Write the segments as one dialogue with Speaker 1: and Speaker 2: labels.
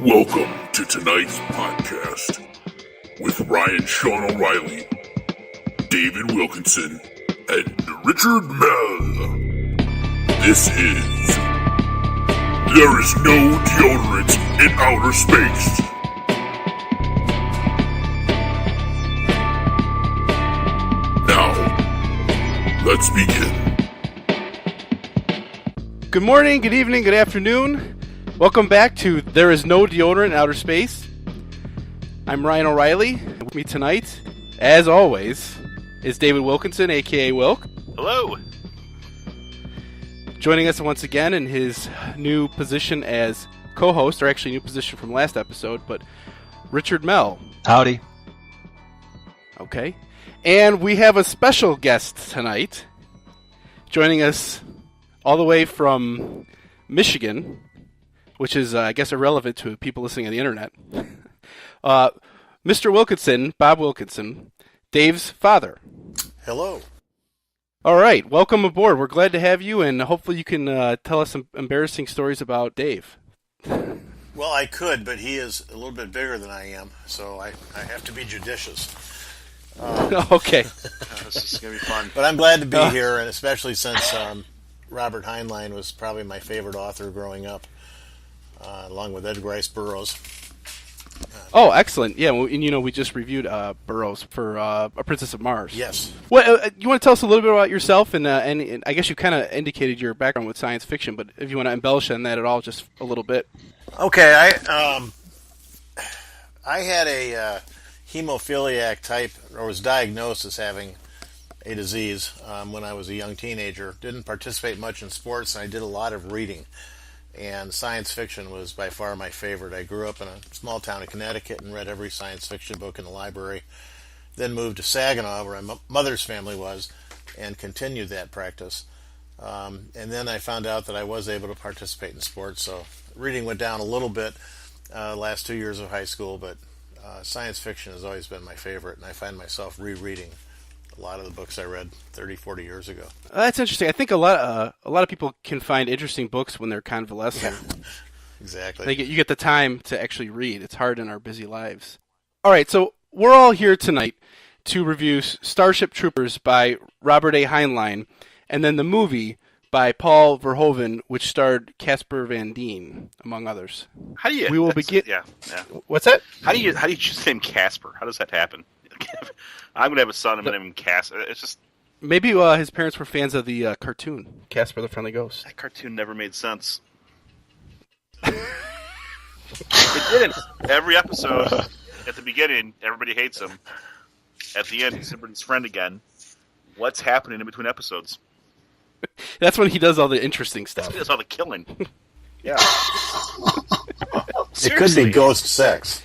Speaker 1: Welcome to tonight's podcast with Ryan Sean O'Reilly, David Wilkinson, and Richard Mell. This is There Is No Deodorant in Outer Space. Now, let's begin.
Speaker 2: Good morning, good evening, good afternoon. Welcome back to There Is No Deodorant in Outer Space. I'm Ryan O'Reilly. With me tonight, as always, is David Wilkinson, a.k.a. Wilk.
Speaker 3: Hello.
Speaker 2: Joining us once again in his new position as co-host, or actually new position from last episode, but Richard Mell.
Speaker 4: Howdy.
Speaker 2: Okay. And we have a special guest tonight, joining us all the way from Michigan, which is, I guess, irrelevant to people listening on the internet. Mr. Wilkinson, Bob Wilkinson, Dave's father.
Speaker 5: Hello.
Speaker 2: All right, welcome aboard. We're glad to have you, and hopefully you can tell us some embarrassing stories about Dave.
Speaker 5: Well, I could, but he is a little bit bigger than I am, so I have to be judicious.
Speaker 2: Okay.
Speaker 3: This is going to be fun.
Speaker 5: But I'm glad to be here, and especially since Robert Heinlein was probably my favorite author growing up, along with Edgar Rice Burroughs.
Speaker 2: Oh, excellent. Yeah, well, and we just reviewed Burroughs for A Princess of Mars.
Speaker 5: Yes.
Speaker 2: Well, you want to tell us a little bit about yourself, and I guess you kind of indicated your background with science fiction, but if you want to embellish on that at all, just a little bit.
Speaker 5: Okay, I had a hemophiliac type, or was diagnosed as having a disease when I was a young teenager. Didn't participate much in sports, and I did a lot of reading. And science fiction was by far my favorite. I grew up in a small town in Connecticut and read every science fiction book in the library. Then moved to Saginaw, where my mother's family was, and continued that practice. And then I found out that I was able to participate in sports, so reading went down a little bit last 2 years of high school, but science fiction has always been my favorite, and I find myself rereading a lot of the books I read 30, 40 years ago.
Speaker 2: That's interesting. I think a lot of people can find interesting books when they're convalescent.
Speaker 5: Yeah, exactly.
Speaker 2: You get the time to actually read. It's hard in our busy lives. All right, so we're all here tonight to review Starship Troopers by Robert A. Heinlein, and then the movie by Paul Verhoeven, which starred Casper Van Dien, among others.
Speaker 3: How do you?
Speaker 2: We will begin.
Speaker 3: Yeah.
Speaker 2: What's that?
Speaker 3: How do you choose the name Casper? How does that happen? I'm gonna have a son. I'm gonna name him Casper. It's just
Speaker 2: maybe his parents were fans of the cartoon Casper the Friendly Ghost.
Speaker 3: That cartoon never made sense. It didn't. Every episode, at the beginning, everybody hates him. At the end, he's his friend again. What's happening in between episodes?
Speaker 2: That's when he does all the interesting stuff.
Speaker 3: He does all the killing. Yeah.
Speaker 5: It could be ghost sex.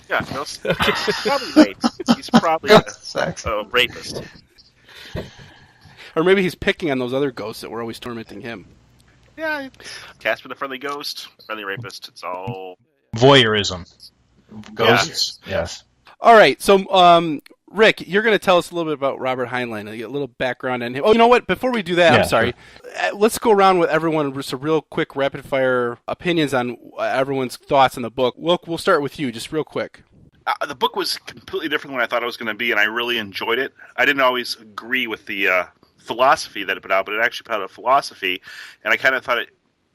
Speaker 3: Yeah, probably rape. He's probably a rapist.
Speaker 2: Or maybe he's picking on those other ghosts that were always tormenting him.
Speaker 3: Yeah, Casper the Friendly Ghost, Friendly Rapist. It's all
Speaker 4: Voyeurism. Ghosts. Yeah. Yes.
Speaker 2: All right, so Rick, you're going to tell us a little bit about Robert Heinlein, a little background on him. Oh, you know what? Before we do that, I'm sorry. Sure. Let's go around with everyone with some real quick rapid-fire opinions on everyone's thoughts on the book. We'll start with you, just real quick.
Speaker 3: The book was completely different than what I thought it was going to be, and I really enjoyed it. I didn't always agree with the philosophy that it put out, but it actually put out a philosophy, and I kind of thought it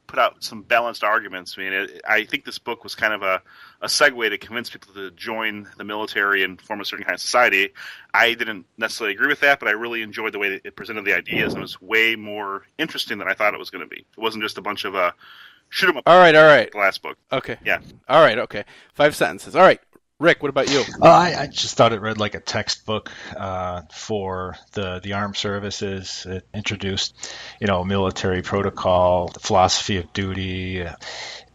Speaker 3: put out some balanced arguments. I mean, I think this book was kind of a segue to convince people to join the military and form a certain kind of society. I didn't necessarily agree with that, but I really enjoyed the way that it presented the ideas, and it was way more interesting than I thought it was going to be. It wasn't just a bunch of shoot 'em up.
Speaker 2: All right.
Speaker 3: The last book.
Speaker 2: Okay.
Speaker 3: Yeah.
Speaker 2: All right. Okay. 5 sentences. All right. Rick, what about you?
Speaker 4: I just thought it read like a textbook for the armed services. It introduced, military protocol, the philosophy of duty.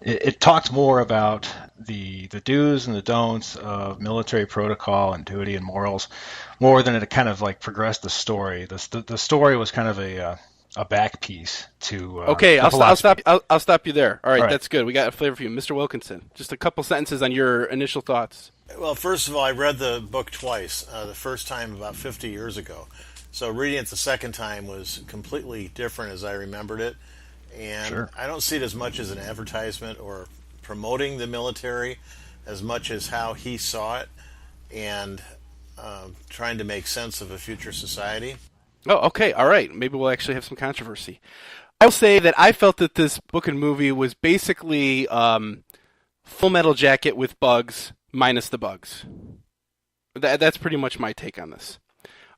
Speaker 4: It talked more about the do's and the don'ts of military protocol and duty and morals, more than it kind of like progressed the story. The story was kind of a back piece to.
Speaker 2: Okay, I'll stop you there. All right, that's good. We got a flavor for you, Mr. Wilkinson. Just a couple sentences on your initial thoughts.
Speaker 5: Well, first of all, I read the book twice. The first time about 50 years ago. So reading it the second time was completely different as I remembered it. And I don't see it as much as an advertisement or promoting the military as much as how he saw it and trying to make sense of a future society.
Speaker 2: Oh, okay, all right. Maybe we'll actually have some controversy. I will say that I felt that this book and movie was basically Full Metal Jacket with bugs minus the bugs. That's pretty much my take on this.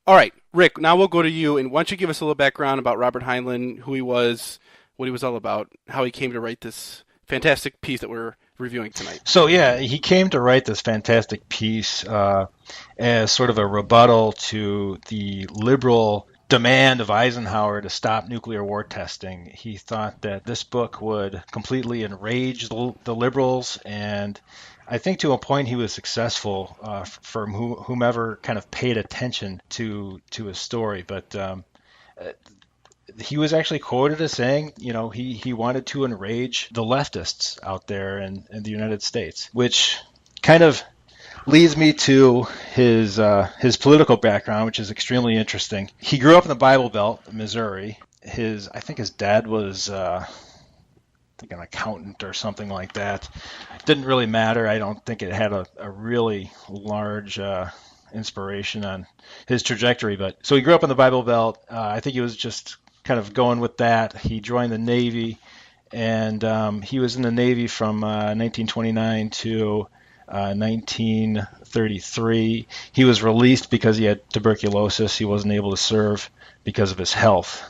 Speaker 2: All right, Rick, now we'll go to you, and why don't you give us a little background about Robert Heinlein, who he was, what he was all about, how he came to write this fantastic piece that we're reviewing tonight.
Speaker 4: So, yeah, he came to write this fantastic piece as sort of a rebuttal to the liberal demand of Eisenhower to stop nuclear war testing. He thought that this book would completely enrage the liberals, and I think to a point he was successful from whomever kind of paid attention to his story. But he was actually quoted as saying, he wanted to enrage the leftists out there in the United States, which kind of leads me to his political background, which is extremely interesting. He grew up in the Bible Belt, Missouri. I think his dad was an accountant or something like that. Didn't really matter. I don't think it had a really large inspiration on his trajectory. But so he grew up in the Bible Belt. I think he was just kind of going with that. He joined the Navy, and he was in the Navy from 1929 to 1933. He was released because he had tuberculosis. He wasn't able to serve because of his health.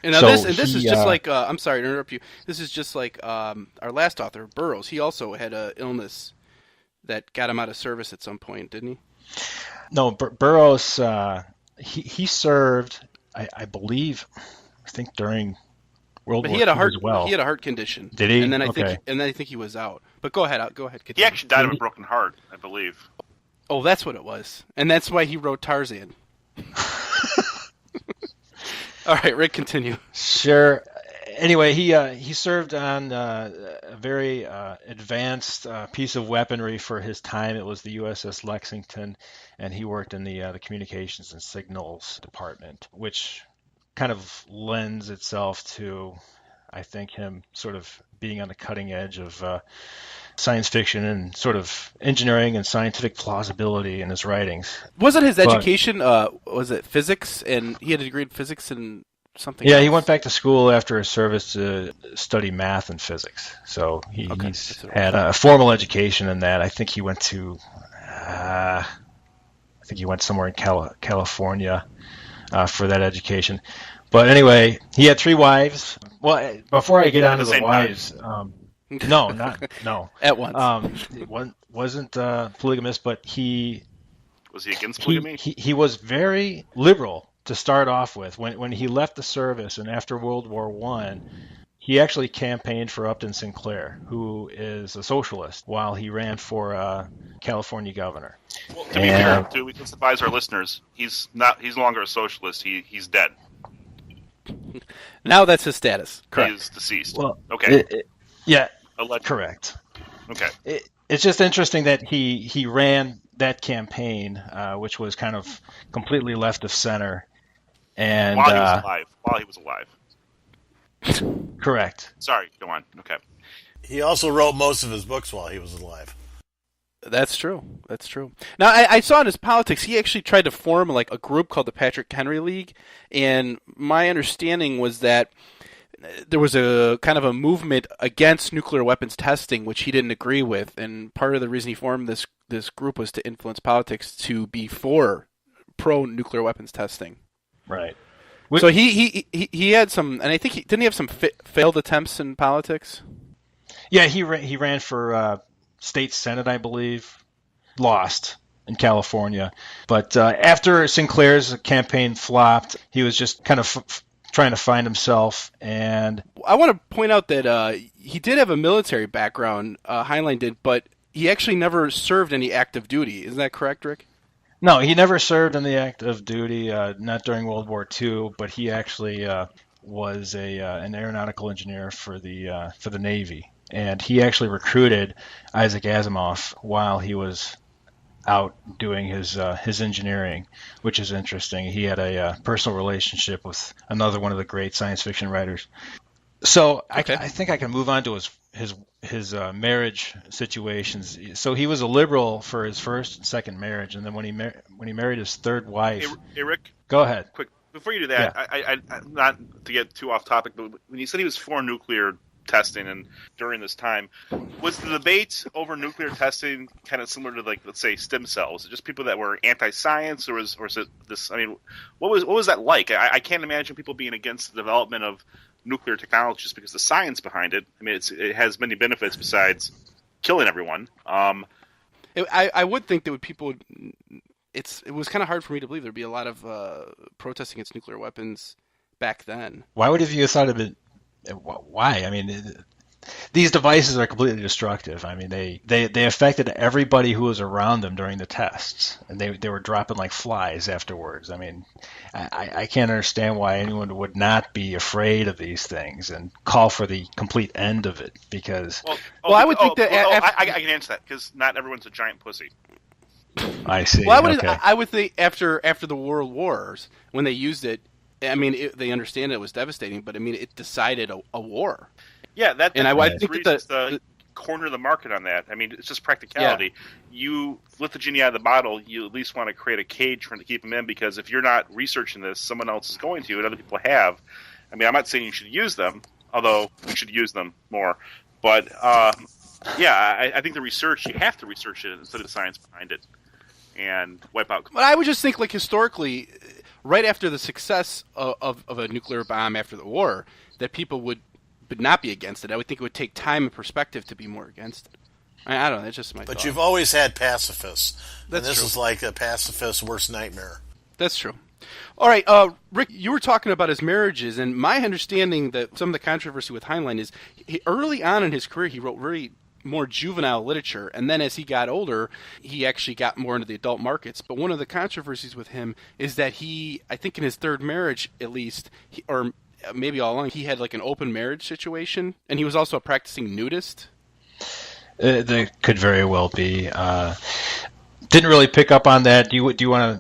Speaker 2: And now this is just like I'm sorry to interrupt you. This is just like our last author, Burroughs. He also had an illness that got him out of service at some point, didn't he?
Speaker 4: No, Burroughs. He served, I think during World War II as well.
Speaker 2: He had a heart condition.
Speaker 4: Did he?
Speaker 2: And then I think he was out. But go ahead. Continue.
Speaker 3: He actually died of a broken heart, I believe.
Speaker 2: Oh, that's what it was, and that's why he wrote Tarzan. All right, Rick, continue.
Speaker 4: Sure. Anyway, he served on a very advanced piece of weaponry for his time. It was the USS Lexington, and he worked in the communications and signals department, which kind of lends itself to, I think, him sort of being on the cutting edge of science fiction and sort of engineering and scientific plausibility in his writings.
Speaker 2: Wasn't his education, was it physics? And he had a degree in physics and something else?
Speaker 4: He went back to school after his service to study math and physics. So he's had a formal education in that. I think he went to, somewhere in California for that education. But anyway, he had 3 wives. Well, before I get on to the wives, no.
Speaker 2: At once.
Speaker 4: He wasn't polygamous, but
Speaker 3: was he against polygamy?
Speaker 4: He was very liberal to start off with. When he left the service and after World War I, he actually campaigned for Upton Sinclair, who is a socialist, while he ran for California governor.
Speaker 3: Well, to be fair, too, we can advise our listeners, he's no longer a socialist. He's dead.
Speaker 2: Now that's his status. Correct.
Speaker 3: He is deceased.
Speaker 4: Well,
Speaker 3: okay.
Speaker 4: Correct.
Speaker 3: Okay.
Speaker 4: It's just interesting that he ran that campaign, which was kind of completely left of center, and
Speaker 3: while he was alive.
Speaker 4: Correct.
Speaker 3: Sorry. Go on. Okay.
Speaker 5: He also wrote most of his books while he was alive.
Speaker 2: That's true. Now, I saw in his politics, he actually tried to form like a group called the Patrick Henry League, and my understanding was that there was a kind of a movement against nuclear weapons testing, which he didn't agree with, and part of the reason he formed this group was to influence politics to be for pro-nuclear weapons testing.
Speaker 4: Right.
Speaker 2: So he had some, and I think didn't he have some failed attempts in politics?
Speaker 4: Yeah, he ran for state senate, I believe, lost in California. But after Sinclair's campaign flopped, he was just kind of trying to find himself. And
Speaker 2: I want to point out that he did have a military background, Heinlein did, but he actually never served any active duty. Isn't that correct, Rick?
Speaker 4: No, he never served in the active duty, not during World War II, but he actually was an aeronautical engineer for the Navy. And he actually recruited Isaac Asimov while he was out doing his engineering, which is interesting. He had a personal relationship with another one of the great science fiction writers. So
Speaker 2: Okay.
Speaker 4: I think I can move on to his marriage situations. So he was a liberal for his first and second marriage, and then when he married his third wife.
Speaker 3: Hey, Rick,
Speaker 4: Go ahead.
Speaker 3: quick, before you do
Speaker 4: Yeah.
Speaker 3: that, I not to get too off topic, but when you said he was for nuclear testing and during this time, was the debate over nuclear testing kind of similar to, like, let's say, stem cells? Was it just people that were anti-science, or was it this? I mean, what was that like? I can't imagine people being against the development of nuclear technology just because the science behind it. I mean, it has many benefits besides killing everyone.
Speaker 2: I would think that people. It was kind of hard for me to believe there'd be a lot of protest against nuclear weapons back then.
Speaker 4: Why would you have thought of it? Why? I mean, these devices are completely destructive. I mean, they affected everybody who was around them during the tests, and they were dropping like flies afterwards. I mean, I can't understand why anyone would not be afraid of these things and call for the complete end of it. Because
Speaker 2: I would think that
Speaker 3: I can answer that because not everyone's a giant pussy.
Speaker 4: I see.
Speaker 2: Well,
Speaker 4: Okay.
Speaker 2: I would think after the World Wars, when they used it, I mean, they understand it was devastating, but I mean, it decided a war.
Speaker 3: Yeah,
Speaker 2: I think
Speaker 3: that corner the market on that. I mean, it's just practicality. Yeah. You let the genie out of the bottle. You at least want to create a cage for them to keep them in, because if you're not researching this, someone else is going to, and other people have. I mean, I'm not saying you should use them, although we should use them more. But yeah, I think the research, you have to research it instead of the science behind it, and wipe out.
Speaker 2: But I would just think, like, historically, right after the success of a nuclear bomb after the war, that people would not be against it. I would think it would take time and perspective to be more against it. I don't know. That's just my thought.
Speaker 5: But you've always had pacifists.
Speaker 2: That's
Speaker 5: and this
Speaker 2: true.
Speaker 5: is like a pacifist's worst nightmare.
Speaker 2: That's true. All right, Rick, you were talking about his marriages, and my understanding that some of the controversy with Heinlein is early on in his career he wrote very more juvenile literature, and then as he got older, he actually got more into the adult markets. But one of the controversies with him is that I think in his third marriage at least, or maybe all along, he had like an open marriage situation, and he was also a practicing nudist.
Speaker 4: That could very well be. Didn't really pick up on that. Do you want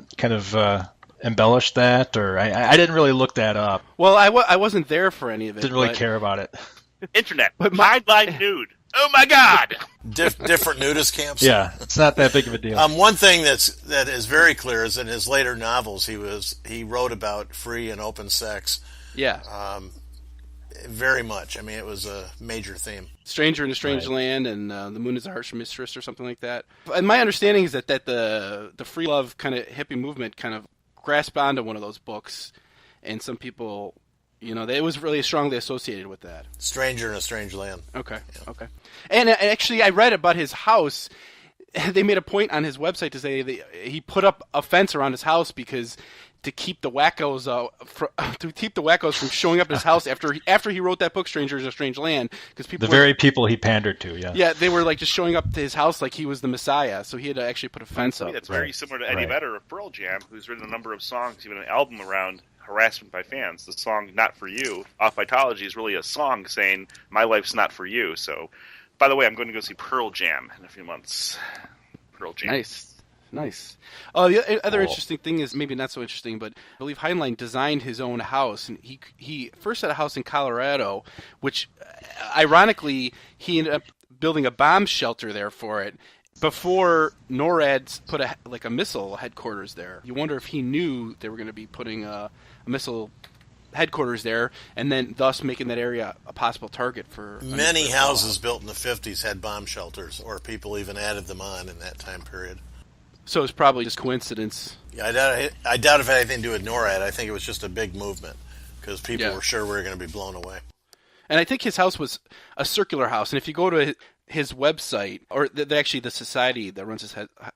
Speaker 4: to kind of embellish that, or I didn't really look that up.
Speaker 2: Well, I wasn't there for any of it.
Speaker 4: Didn't really care about it.
Speaker 3: Internet, but Heinlein nude. Oh my God!
Speaker 5: Different nudist camps.
Speaker 4: Yeah, it's not that big of a deal.
Speaker 5: One thing that is very clear is in his later novels he wrote about free and open sex.
Speaker 2: Yeah.
Speaker 5: Very much. I mean, it was a major theme.
Speaker 2: Stranger in a Strange Land and The Moon is a Harsh Mistress or something like that. And my understanding is that the free love kind of hippie movement kind of grasped onto one of those books, and some people, it was really strongly associated with that.
Speaker 5: Stranger in a Strange Land.
Speaker 2: Okay, yeah. Okay. And actually, I read about his house. They made a point on his website to say that he put up a fence around his house because to keep the wackos from showing up at his house after he wrote that book, Strangers in a Strange Land, because
Speaker 4: very people he pandered to,
Speaker 2: yeah, they were like just showing up to his house like he was the Messiah. So he had to actually put a fence up.
Speaker 3: That's very similar to Eddie Vedder of Pearl Jam, who's written a number of songs, even an album around harassment by fans. The song "Not for You" off Vitology is really a song saying my life's not for you. So, by the way, I'm going to go see Pearl Jam in a few months. Pearl Jam.
Speaker 2: Nice. The other interesting thing is, maybe not so interesting, but I believe Heinlein designed his own house, and he first had a house in Colorado, which, ironically, he ended up building a bomb shelter there for it before NORAD put a missile headquarters there. You wonder if he knew they were going to be putting a missile headquarters there, and then thus making that area a possible target for
Speaker 5: many houses built in the 50s had bomb shelters, or people even added them on in that time period.
Speaker 2: So it's probably just coincidence.
Speaker 5: Yeah, I doubt if it had anything to do with NORAD. I think it was just a big movement because people were sure we were going to be blown away.
Speaker 2: And I think his house was a circular house. And if you go to his website, or actually the society that runs his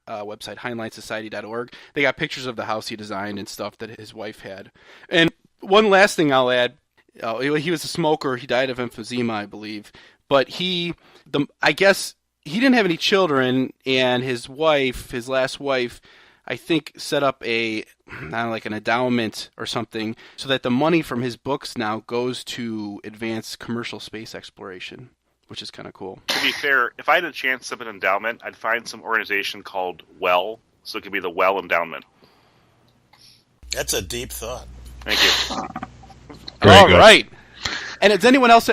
Speaker 2: website, HeinleinSociety.org, they got pictures of the house he designed and stuff that his wife had. And one last thing I'll add, he was a smoker. He died of emphysema, I believe. But I guess he didn't have any children, and his last wife, I think, set up an endowment or something, so that the money from his books now goes to advance commercial space exploration, which is kind of cool.
Speaker 3: To be fair, if I had a chance to set up an endowment, I'd find some organization called WELL, so it could be the WELL Endowment.
Speaker 5: That's a deep thought.
Speaker 3: Thank you.
Speaker 2: All right. And does anyone else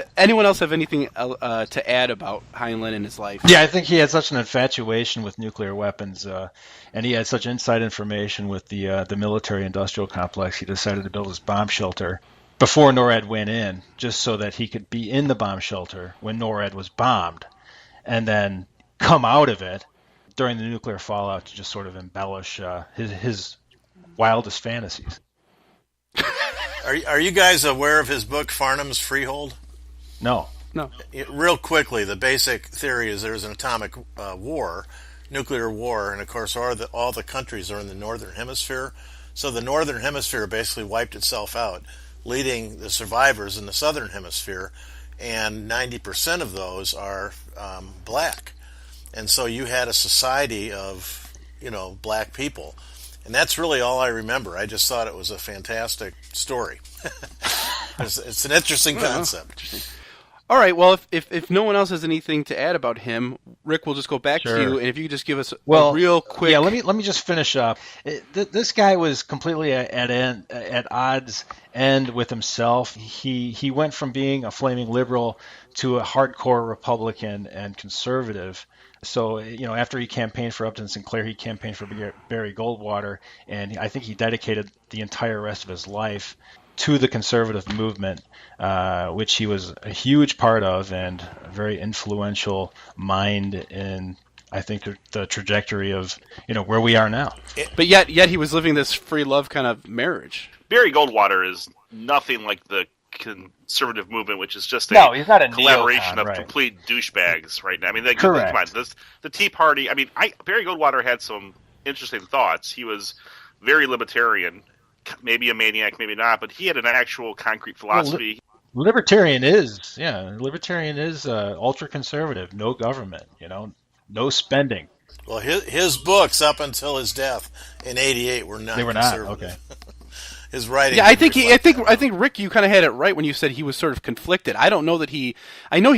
Speaker 2: have anything to add about Heinlein and his life?
Speaker 4: Yeah, I think he had such an infatuation with nuclear weapons, and he had such inside information with the military-industrial complex. He decided to build his bomb shelter before NORAD went in, just so that he could be in the bomb shelter when NORAD was bombed, and then come out of it during the nuclear fallout to just sort of embellish his wildest fantasies.
Speaker 5: Are you guys aware of his book Farnham's Freehold?
Speaker 4: No.
Speaker 5: Real quickly, the basic theory is there's an atomic war, nuclear war, and of course all the countries are in the northern hemisphere. So the northern hemisphere basically wiped itself out, leading the survivors in the southern hemisphere, and 90% of those are black. And so you had a society of, black people. And that's really all I remember. I just thought it was a fantastic story. It's an interesting concept.
Speaker 2: Interesting. All right. Well, if no one else has anything to add about him, Rick, we'll just go back to you, and if you could just give us a real quick.
Speaker 4: Yeah, let me just finish up. This guy was completely at odds with himself. He went from being a flaming liberal to a hardcore Republican and conservative. So, after he campaigned for Upton Sinclair, he campaigned for Barry Goldwater, and I think he dedicated the entire rest of his life to the conservative movement, which he was a huge part of and a very influential mind in, I think, the trajectory of, where we are now.
Speaker 2: But yet he was living this free love kind of marriage.
Speaker 3: Barry Goldwater is nothing like the conservative movement, which is just
Speaker 4: he's not a
Speaker 3: collaboration
Speaker 4: neocon,
Speaker 3: of
Speaker 4: right.
Speaker 3: complete douchebags right now. I mean,
Speaker 4: Correct.
Speaker 3: come on, the Tea Party. I mean, Barry Goldwater had some interesting thoughts. He was very libertarian, maybe a maniac, maybe not, but he had an actual concrete philosophy.
Speaker 4: Libertarian is ultra conservative, no government, no spending.
Speaker 5: Well, his books up until his death in '88 were not.
Speaker 4: They were
Speaker 5: conservative.
Speaker 4: not. Okay.
Speaker 5: His writing.
Speaker 2: Yeah, I think Rick, you kind of had it right when you said he was sort of conflicted. I don't know that he. I know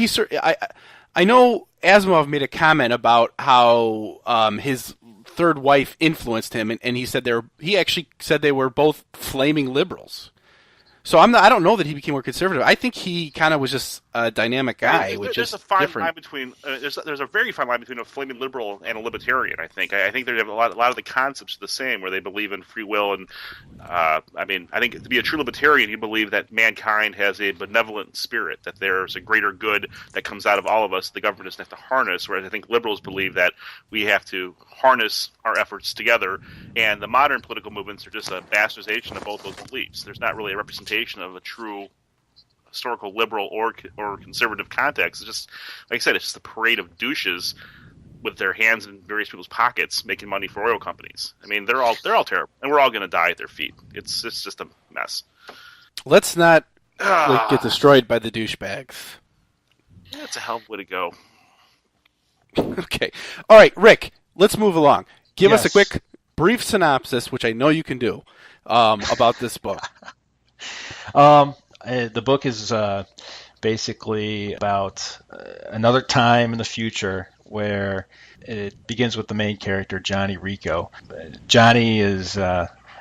Speaker 2: Asimov made a comment about how his third wife influenced him, and he said he actually said they were both flaming liberals. So I don't know that he became more conservative. I think he kind of was just a dynamic guy, which is different.
Speaker 3: Line between there's a very fine line between a flaming liberal and a libertarian. I think they have a lot of the concepts are the same, where they believe in free will, and I think to be a true libertarian, you believe that mankind has a benevolent spirit, that there's a greater good that comes out of all of us. The government doesn't have to harness. Whereas I think liberals believe that we have to harness our efforts together, and the modern political movements are just a bastardization of both those beliefs. There's not really a representation of a true historical liberal or conservative context. It's just, like I said, it's just a parade of douches with their hands in various people's pockets making money for oil companies. I mean, they're all terrible, and we're all going to die at their feet. It's just a mess.
Speaker 2: Let's not get destroyed by the douchebags.
Speaker 3: Yeah, it's a hell of a way to go.
Speaker 2: Okay. All right, Rick, let's move along. Give us a
Speaker 4: Yes.
Speaker 2: quick, brief synopsis, which I know you can do, about this book.
Speaker 4: The book is basically about another time in the future where it begins with the main character, Johnny Rico. Johnny is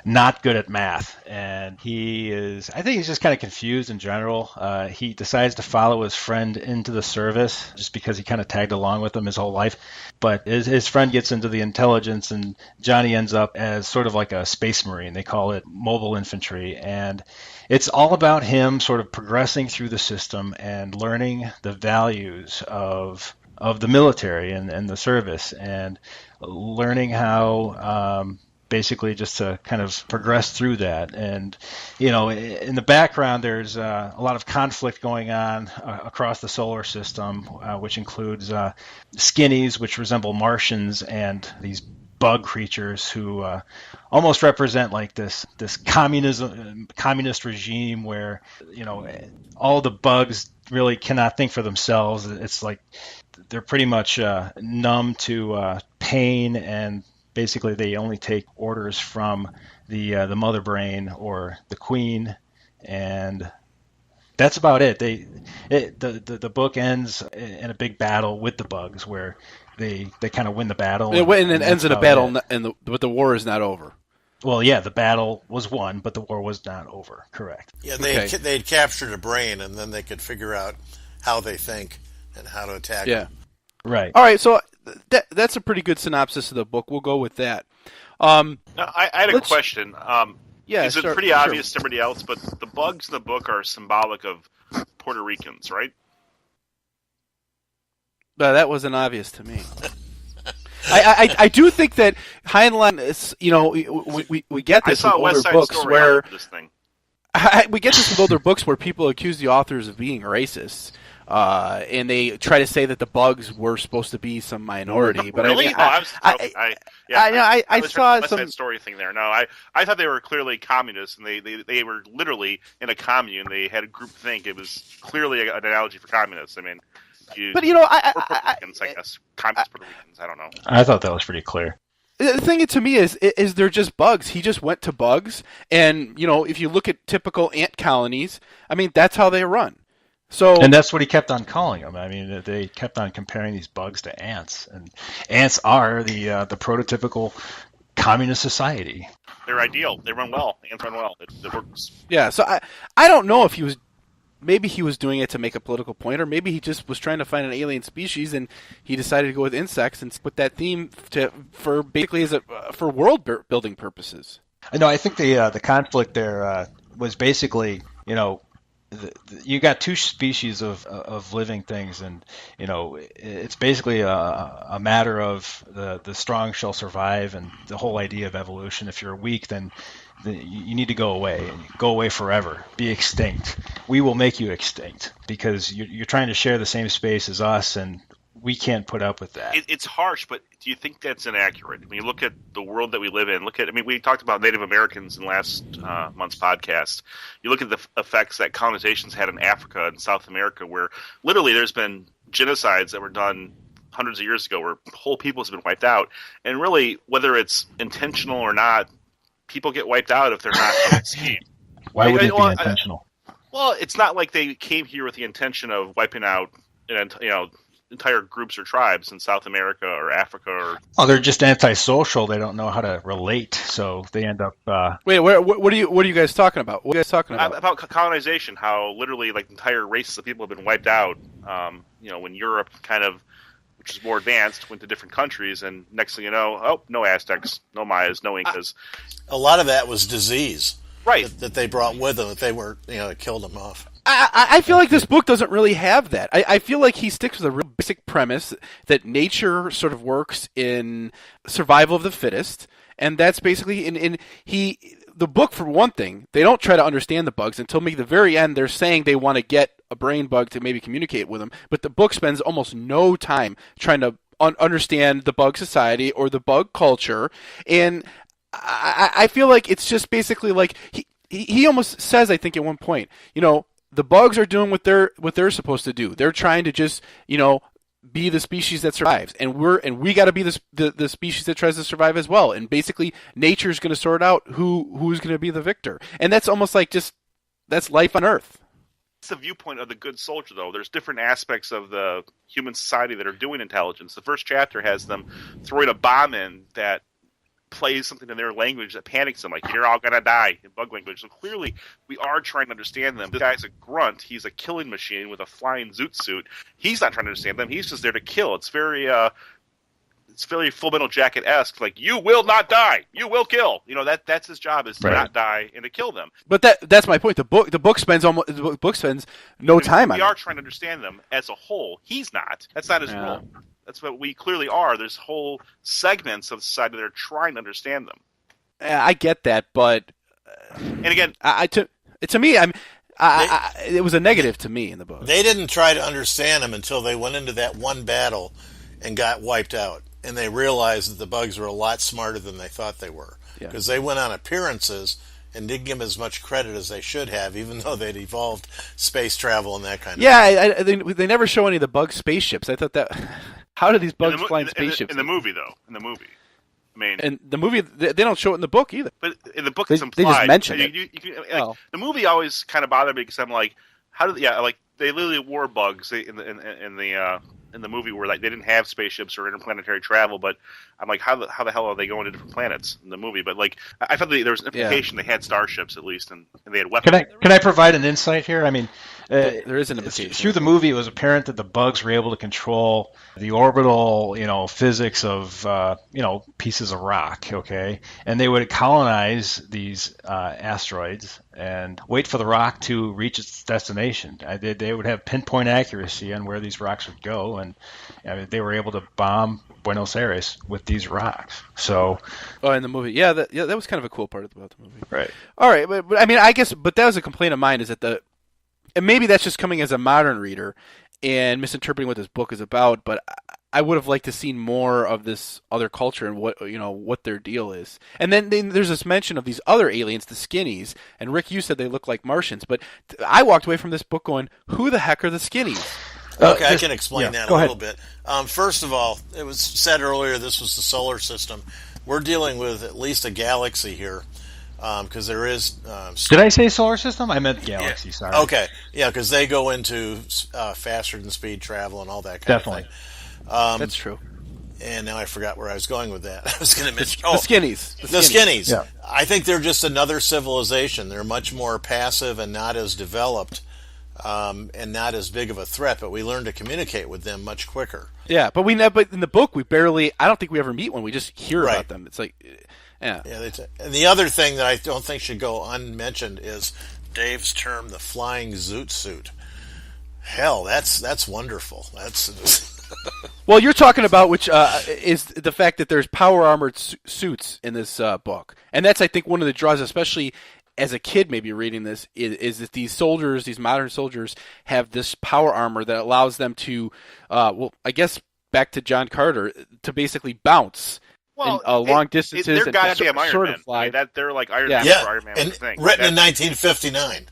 Speaker 4: not good at math, and I think he's just kind of confused in general. He decides to follow his friend into the service just because he kind of tagged along with him his whole life. But his friend gets into the intelligence, and Johnny ends up as sort of like a space marine. They call it mobile infantry, and it's all about him sort of progressing through the system and learning the values of the military and the service, and learning how basically just to kind of progress through that. And, in the background, there's a lot of conflict going on across the solar system, which includes skinnies, which resemble Martians, and these bug creatures who almost represent like this communist regime where, all the bugs really cannot think for themselves. It's like they're pretty much numb to pain, and basically they only take orders from the mother brain or the queen, and that's about it. The book ends in a big battle with the bugs where they kind of win the battle,
Speaker 2: And it ends in a battle, but the war is not over.
Speaker 4: Well, yeah, the battle was won, but the war was not over. Correct.
Speaker 5: Yeah,
Speaker 2: Okay.
Speaker 5: they'd captured a brain, and then they could figure out how they think and how to attack
Speaker 2: Yeah.
Speaker 5: them.
Speaker 4: Right.
Speaker 2: All right, so that's a pretty good synopsis of the book. We'll go with that.
Speaker 3: Now, I had a
Speaker 2: Let's-
Speaker 3: question.
Speaker 2: Yeah,
Speaker 3: Is it
Speaker 2: sure,
Speaker 3: pretty
Speaker 2: sure.
Speaker 3: obvious to everybody else, but the bugs in the book are symbolic of Puerto Ricans, right?
Speaker 2: That wasn't obvious to me. I do think that Heinlein is, we get
Speaker 3: I
Speaker 2: this in
Speaker 3: saw a
Speaker 2: older
Speaker 3: West Side
Speaker 2: books
Speaker 3: Story
Speaker 2: where
Speaker 3: for this thing.
Speaker 2: we get this in older books where people accuse the authors of being racist, and they try to say that the bugs were supposed to be some minority. But
Speaker 3: Really?
Speaker 2: I
Speaker 3: was
Speaker 2: saw
Speaker 3: West
Speaker 2: some.
Speaker 3: Side Story thing there. No, I thought they were clearly communists, and they were literally in a commune. They had a group think. It was clearly an analogy for communists. I mean,
Speaker 2: But
Speaker 3: Puerto Ricans, I guess. Communist Puerto Ricans, I don't know.
Speaker 4: I thought that was pretty clear.
Speaker 2: The thing to me is they're just bugs. He just went to bugs, and if you look at typical ant colonies, I mean that's how they run. So
Speaker 4: And that's what he kept on calling them. I mean, they kept on comparing these bugs to ants, and ants are the prototypical communist society.
Speaker 3: They're ideal. They run well. Ants run well. It works.
Speaker 2: yeah, so I don't know if he was. Maybe he was doing it to make a political point, or maybe he just was trying to find an alien species, and he decided to go with insects and put that theme for basically for world building purposes.
Speaker 4: No, I think the conflict there was basically, you got two species of living things, and it's basically a matter of the strong shall survive, and the whole idea of evolution. If you're weak, then you need to go away forever, be extinct. We will make you extinct because you're trying to share the same space as us, and we can't put up with that.
Speaker 3: It's harsh, but do you think that's inaccurate? When you look at the world that we live in, we talked about Native Americans in last month's podcast. You look at the effects that colonizations had in Africa and South America, where literally there's been genocides that were done hundreds of years ago where whole peoples have been wiped out. And really, whether it's intentional or not, people get wiped out if they're not up to speed.
Speaker 4: Why would it be intentional?
Speaker 3: Well, it's not like they came here with the intention of wiping out, entire groups or tribes in South America or Africa. Or
Speaker 4: Oh, they're just antisocial. They don't know how to relate, so they end up.
Speaker 2: Wait, what are you guys talking about? What are you guys talking about?
Speaker 3: About colonization, how literally entire races of people have been wiped out. When Europe which is more advanced, went to different countries, and next thing you know, no Aztecs, no Mayas, no Incas.
Speaker 5: A lot of that was disease,
Speaker 3: Right.
Speaker 5: that they brought with them. That they were, that killed them off.
Speaker 2: I feel like this book doesn't really have that. I feel like he sticks with a real basic premise that nature sort of works in survival of the fittest, and that's basically the book, for one thing, they don't try to understand the bugs until maybe the very end. They're saying they want to get a brain bug to maybe communicate with them, but the book spends almost no time trying to understand the bug society or the bug culture, and I feel like it's just basically like he almost says, I think at one point, the bugs are doing what they're supposed to do. They're trying to just be the species that survives, and we got to be the species that tries to survive as well. And basically, nature's going to sort out who's going to be the victor, and that's almost like that's life on Earth.
Speaker 3: It's the viewpoint of the good soldier, though. There's different aspects of the human society that are doing intelligence. The first chapter has them throwing a bomb in that plays something in their language that panics them, like, you're all gonna die, in bug language. So clearly, we are trying to understand them. This guy's a grunt. He's a killing machine with a flying zoot suit. He's not trying to understand them. He's just there to kill. It's very Full Metal Jacket-esque. Like, you will not die. You will kill. That's his job, is to not die and to kill them.
Speaker 2: But that's my point. The book spends no time on it.
Speaker 3: We are trying to understand them as a whole. He's not. That's not his role. That's what we clearly are. There's whole segments of society that are trying to understand them.
Speaker 2: I get that, but
Speaker 3: and again,
Speaker 2: to me, it was a negative to me in the book.
Speaker 5: They didn't try to understand them until they went into that one battle and got wiped out, and they realized that the bugs were a lot smarter than they thought they were, because they went on appearances and didn't give them as much credit as they should have, even though they'd evolved space travel and that kind of thing.
Speaker 2: They never show any of the bug spaceships. I thought that. How do these bugs fly in spaceships?
Speaker 3: In the movie, though. In the movie. I mean,
Speaker 2: and the movie, they don't show it in the book either.
Speaker 3: But in the book, it's implied.
Speaker 2: They just mention it.
Speaker 3: The movie always kind of bothered me because I'm like, how do they literally wore bugs in the in the movie where like they didn't have spaceships or interplanetary travel, but I'm like, how the hell are they going to different planets in the movie? But like, I felt that there was an implication they had starships at least, and they had weapons.
Speaker 4: Can I provide an insight here? I mean,
Speaker 2: there is an implication.
Speaker 4: Through the movie, it was apparent that the bugs were able to control the orbital, physics of, pieces of rock, okay? And they would colonize these asteroids and wait for the rock to reach its destination. They would have pinpoint accuracy on where these rocks would go, and they were able to bomb Buenos Aires with these rocks. So,
Speaker 2: in the movie, that was kind of a cool part about the movie.
Speaker 4: Right.
Speaker 2: All right, but I mean, I guess, but that was a complaint of mine, is that and maybe that's just coming as a modern reader and misinterpreting what this book is about, but I would have liked to see more of this other culture and what their deal is. And then there's this mention of these other aliens, the skinnies, and Rick, you said they look like Martians, but I walked away from this book going, who the heck are the skinnies?
Speaker 5: Okay, I can explain that a
Speaker 4: ahead.
Speaker 5: little bit. First of all, it was said earlier this was the solar system. We're dealing with at least a galaxy here, because there is...
Speaker 4: Did I say solar system? I meant galaxy,
Speaker 5: yeah.
Speaker 4: sorry.
Speaker 5: Okay, yeah, because they go into faster than speed travel and all that kind of thing.
Speaker 2: That's true.
Speaker 5: And now I forgot where I was going with that. I was going to mention...
Speaker 2: the skinnies.
Speaker 5: The skinnies.
Speaker 4: Yeah.
Speaker 5: I think they're just another civilization. They're much more passive and not as developed, and not as big of a threat, but we learn to communicate with them much quicker.
Speaker 2: Yeah, but in the book, I don't think we ever meet one. We just hear about them. It's like... Yeah.
Speaker 5: And the other thing that I don't think should go unmentioned is Dave's term, the flying zoot suit. Hell, that's wonderful. That's
Speaker 2: well, you're talking about which is the fact that there's power armored suits in this book, and that's I think one of the draws, especially as a kid, maybe reading this, is that these modern soldiers, have this power armor that allows them to, I guess back to John Carter, to basically bounce. Long distances.
Speaker 3: They're goddamn Iron Man.
Speaker 2: Fly.
Speaker 3: I mean, they're like Iron Man.
Speaker 5: Yeah,
Speaker 3: Iron Man
Speaker 5: and
Speaker 3: was the thing.
Speaker 5: written in 1959.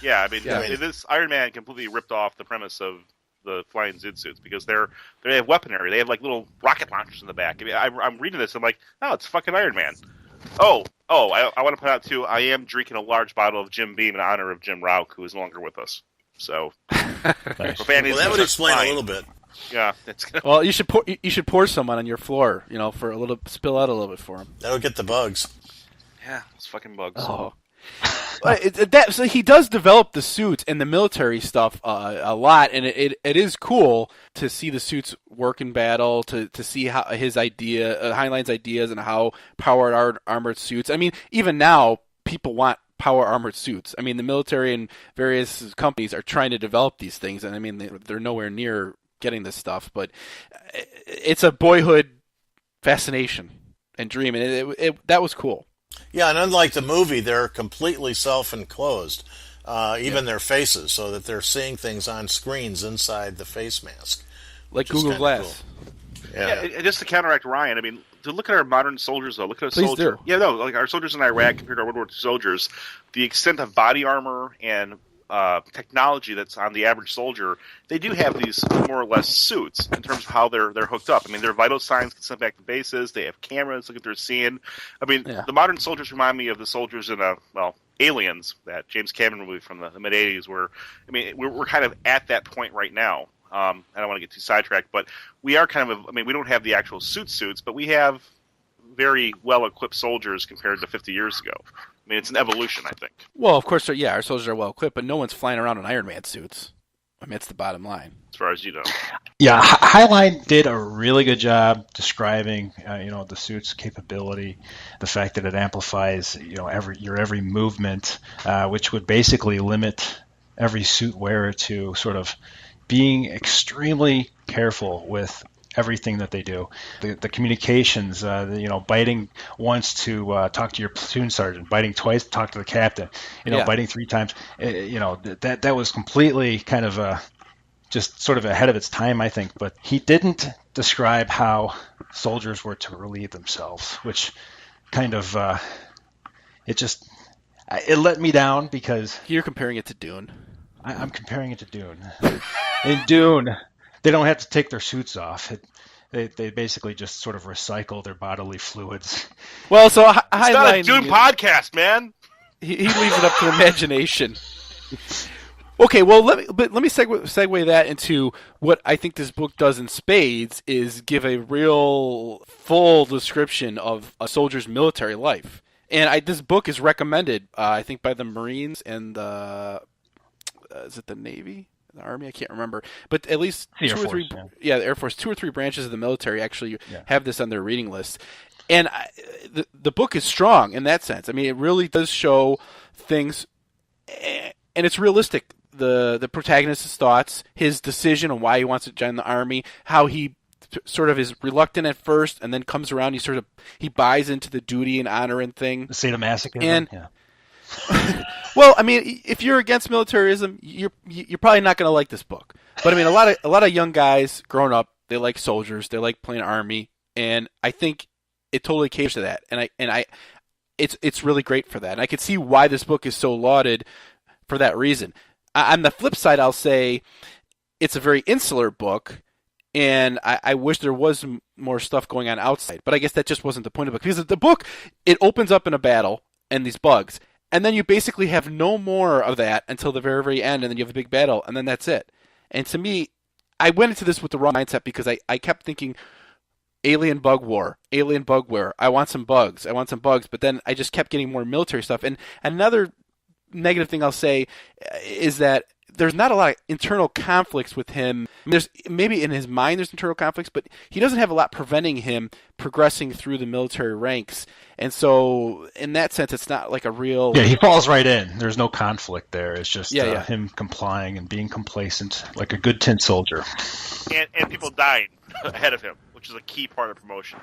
Speaker 3: Yeah, I mean, this Iron Man completely ripped off the premise of the flying zoot suits because they have weaponry. They have like little rocket launchers in the back. I mean, I'm reading this. I'm like, oh, it's fucking Iron Man. I want to point out too. I am drinking a large bottle of Jim Beam in honor of Jim Rauch, who is no longer with us. So,
Speaker 5: that would explain a little bit.
Speaker 3: Yeah, it's gonna...
Speaker 2: Well, you should pour some on your floor, for spill out a little bit for him.
Speaker 5: That'll get the bugs.
Speaker 3: Yeah, it's fucking bugs.
Speaker 2: Oh. So he does develop the suits and the military stuff a lot, and it is cool to see the suits work in battle, to see how his Heinlein's ideas and how powered armored suits. I mean, even now people want power armored suits. I mean, the military and various companies are trying to develop these things, and I mean they're nowhere near getting this stuff, but it's a boyhood fascination and dream, and that was cool.
Speaker 5: Yeah, and unlike the movie, they're completely self-enclosed, even their faces, so that they're seeing things on screens inside the face mask.
Speaker 2: Like Google Glass.
Speaker 5: Cool.
Speaker 3: Yeah, and just to counteract Ryan, I mean, to look at our modern soldiers, though, look at a
Speaker 2: Please
Speaker 3: soldier.
Speaker 2: do.
Speaker 3: Yeah, no, like our soldiers in Iraq compared to our World War II soldiers, the extent of body armor and technology that's on the average soldier, they do have these more or less suits in terms of how they're hooked up. I mean, their vital signs get sent back to bases. They have cameras, look at their seeing. I mean, The modern soldiers remind me of the soldiers in Aliens, that James Cameron movie from the mid '80s. Where I mean, we're kind of at that point right now. I don't want to get too sidetracked, but we are kind of. I mean, we don't have the actual suits, but we have very well equipped soldiers compared to 50 years ago. I mean, it's an evolution, I think.
Speaker 2: Well, of course, our soldiers are well equipped, but no one's flying around in Iron Man suits. I mean, that's the bottom line.
Speaker 3: As far as you know.
Speaker 4: Yeah, Heinlein did a really good job describing, the suit's capability, the fact that it amplifies, your every movement, which would basically limit every suit wearer to sort of being extremely careful with everything that they do. The communications, biting once to talk to your platoon sergeant, biting twice to talk to the captain, biting 3 times. That was completely kind of just sort of ahead of its time, I think. But he didn't describe how soldiers were to relieve themselves, which kind of it let me down because
Speaker 2: you're comparing it to Dune.
Speaker 4: I'm comparing it to Dune. In Dune, they don't have to take their suits off. They basically just sort of recycle their bodily fluids.
Speaker 2: Well, so
Speaker 3: it's not a Dune podcast, man.
Speaker 2: He leaves it up to imagination. Okay, well, let me segue that into what I think this book does in spades is give a real full description of a soldier's military life. And this book is recommended, I think, by the Marines and the is it the Navy, the Army? I can't remember, but at least
Speaker 4: the
Speaker 2: two
Speaker 4: Air
Speaker 2: or three,
Speaker 4: Force,
Speaker 2: the Air Force, 2 or 3 branches of the military actually have this on their reading list. And the book is strong in that sense. I mean, it really does show things, and it's realistic. The protagonist's thoughts, his decision on why he wants to join the Army, how he sort of is reluctant at first and then comes around. He buys into the duty and honor and thing.
Speaker 4: The sadomasochism.
Speaker 2: And
Speaker 4: yeah.
Speaker 2: well, I mean, if you're against militarism, you're probably not going to like this book. But I mean, a lot of young guys growing up, they like soldiers, they like playing Army, and I think it totally caters to that. And it's really great for that. And I could see why this book is so lauded for that reason. On the flip side, I'll say it's a very insular book, and I wish there was more stuff going on outside. But I guess that just wasn't the point of it. Because the book, it opens up in a battle and these bugs, and then you basically have no more of that until the very, very end, and then you have a big battle, and then that's it. And to me, I went into this with the wrong mindset because I kept thinking, alien bug war, I want some bugs, but then I just kept getting more military stuff. And another negative thing I'll say is that there's not a lot of internal conflicts with him. There's maybe in his mind there's internal conflicts, but he doesn't have a lot preventing him progressing through the military ranks. And so in that sense, it's not like a real...
Speaker 4: Yeah, he falls right in. There's no conflict there. It's just
Speaker 2: yeah.
Speaker 4: him complying and being complacent like a good tin soldier.
Speaker 3: And people dying ahead of him, which is a key part of promotion.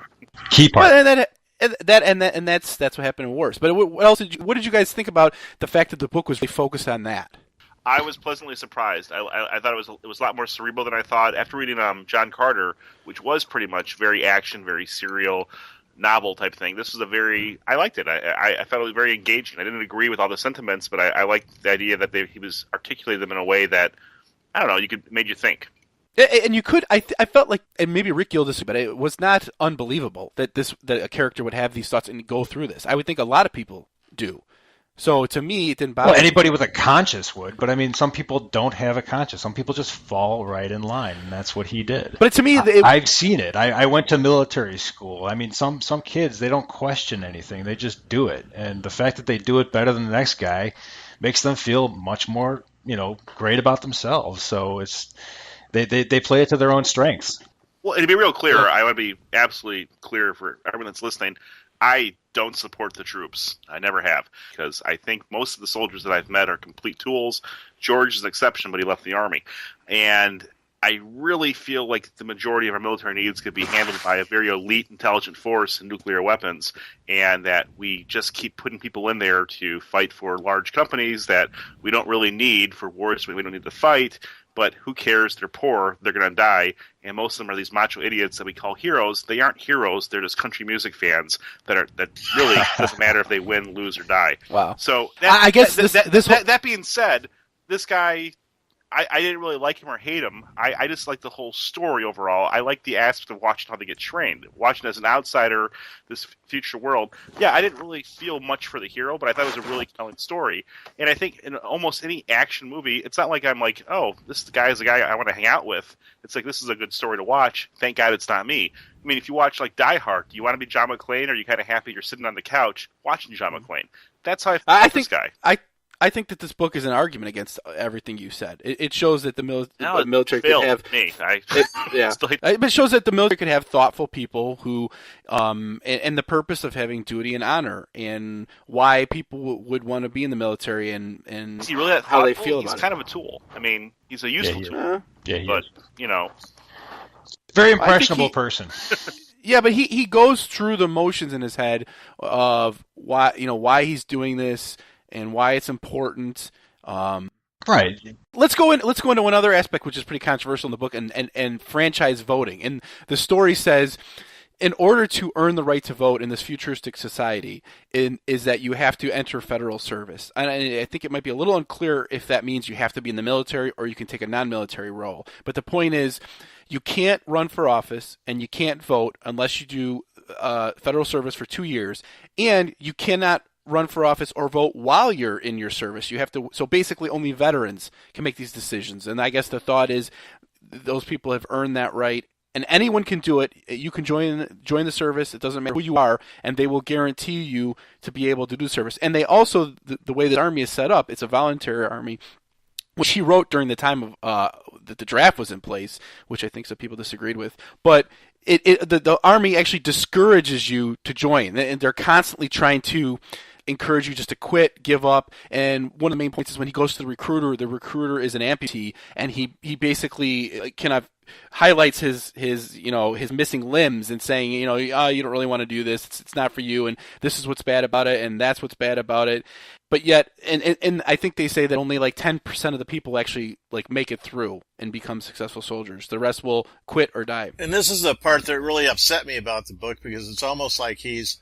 Speaker 4: Key part.
Speaker 2: Well, and that's what happened in wars. But what did you guys think about the fact that the book was really focused on that?
Speaker 3: I was pleasantly surprised. I thought it was a lot more cerebral than I thought. After reading John Carter, which was pretty much very action, very serial, novel type thing, this was I liked it. I felt it was very engaging. I didn't agree with all the sentiments, but I liked the idea that he was articulating them in a way that, I don't know, made you think.
Speaker 2: And you could, I felt like, and maybe Rick you'll disagree, but it was not unbelievable that a character would have these thoughts and go through this. I would think a lot of people do. So to me, it didn't bother me.
Speaker 4: Well, anybody with a conscience would, but I mean, some people don't have a conscience. Some people just fall right in line, and that's what he did.
Speaker 2: But to me,
Speaker 4: I've seen it. I went to military school. I mean, some kids, they don't question anything. They just do it. And the fact that they do it better than the next guy makes them feel much more, great about themselves. So they play it to their own strengths.
Speaker 3: Well, and to be real clear, I want to be absolutely clear for everyone that's listening. I don't support the troops. I never have, because I think most of the soldiers that I've met are complete tools. George is an exception, but he left the Army. And I really feel like the majority of our military needs could be handled by a very elite, intelligent force and nuclear weapons, and that we just keep putting people in there to fight for large companies that we don't really need for wars we don't need to fight. But who cares? They're poor. They're going to die. And most of them are these macho idiots that we call heroes. They aren't heroes. They're just country music fans that really doesn't matter if they win, lose, or die.
Speaker 2: Wow.
Speaker 3: So that being said, this guy, I didn't really like him or hate him. I just like the whole story overall. I like the aspect of watching how they get trained. Watching as an outsider, this future world. Yeah, I didn't really feel much for the hero, but I thought it was a really compelling story. And I think in almost any action movie, it's not like I'm like, oh, this guy is the guy I want to hang out with. It's like, this is a good story to watch. Thank God it's not me. I mean, if you watch like Die Hard, do you want to be John McClane, or are you kind of happy you're sitting on the couch watching John McClane? That's how I feel about this guy.
Speaker 2: I think that this book is an argument against everything you said. It shows that the military could have
Speaker 3: me.
Speaker 2: But it shows that the military could have thoughtful people who, and the purpose of having duty and honor, and why people would want to be in the military, and
Speaker 3: is he really that
Speaker 2: how they feel about it.
Speaker 3: He's kind of a tool. I mean, he's a useful tool.
Speaker 4: Yeah, he
Speaker 3: but
Speaker 4: is. Very impressionable person.
Speaker 2: Yeah, but he goes through the motions in his head of why he's doing this and why it's important.
Speaker 4: Right.
Speaker 2: Let's go into another aspect which is pretty controversial in the book, and franchise voting. And the story says, in order to earn the right to vote in this futuristic society, is that you have to enter federal service. And I think it might be a little unclear if that means you have to be in the military or you can take a non-military role. But the point is, you can't run for office and you can't vote unless you do federal service for 2 years, and you cannot run for office or vote while you're in your service. You have to. So basically, only veterans can make these decisions. And I guess the thought is those people have earned that right. And anyone can do it. You can join the service. It doesn't matter who you are, and they will guarantee you to be able to do service. And they also, the way the Army is set up, it's a voluntary Army, which he wrote during the time of that the draft was in place, which I think some people disagreed with. But the Army actually discourages you to join, and they're constantly trying to encourage you just to quit, give up. And one of the main points is when he goes to the recruiter is an amputee, and he basically kind of highlights his missing limbs and saying, you don't really want to do this. It's not for you, and this is what's bad about it, and that's what's bad about it. But yet, and I think they say that only like 10% of the people actually like make it through and become successful soldiers. The rest will quit or die.
Speaker 5: And this is the part that really upset me about the book, because it's almost like he's,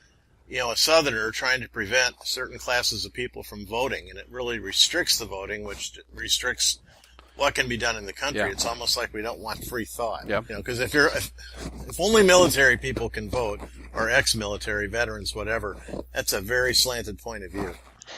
Speaker 5: a Southerner trying to prevent certain classes of people from voting, and it really restricts the voting, which restricts what can be done in the country.
Speaker 2: Yeah.
Speaker 5: It's almost like we don't want free thought.
Speaker 2: Yeah.
Speaker 5: Because if only military people can vote, or ex-military veterans, whatever, that's a very slanted point of view.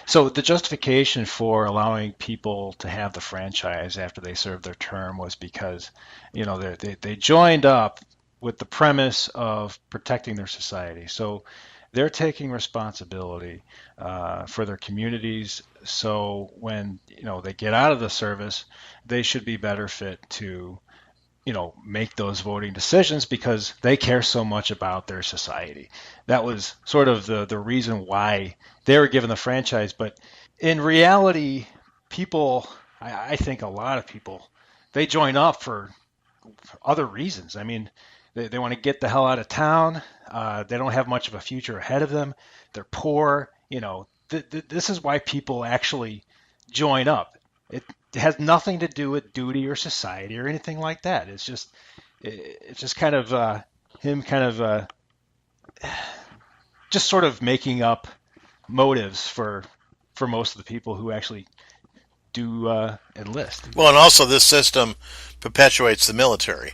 Speaker 4: So the justification for allowing people to have the franchise after they served their term was because, they joined up with the premise of protecting their society. So they're taking responsibility for their communities. So when they get out of the service, they should be better fit to make those voting decisions because they care so much about their society. That was sort of the reason why they were given the franchise. But in reality, people, I think a lot of people, they join up for other reasons. I mean, they want to get the hell out of town. They don't have much of a future ahead of them. They're poor. This is why people actually join up. It has nothing to do with duty or society or anything like that. It's just kind of him kind of just sort of making up motives for most of the people who actually do enlist.
Speaker 5: Well, and also this system perpetuates the military.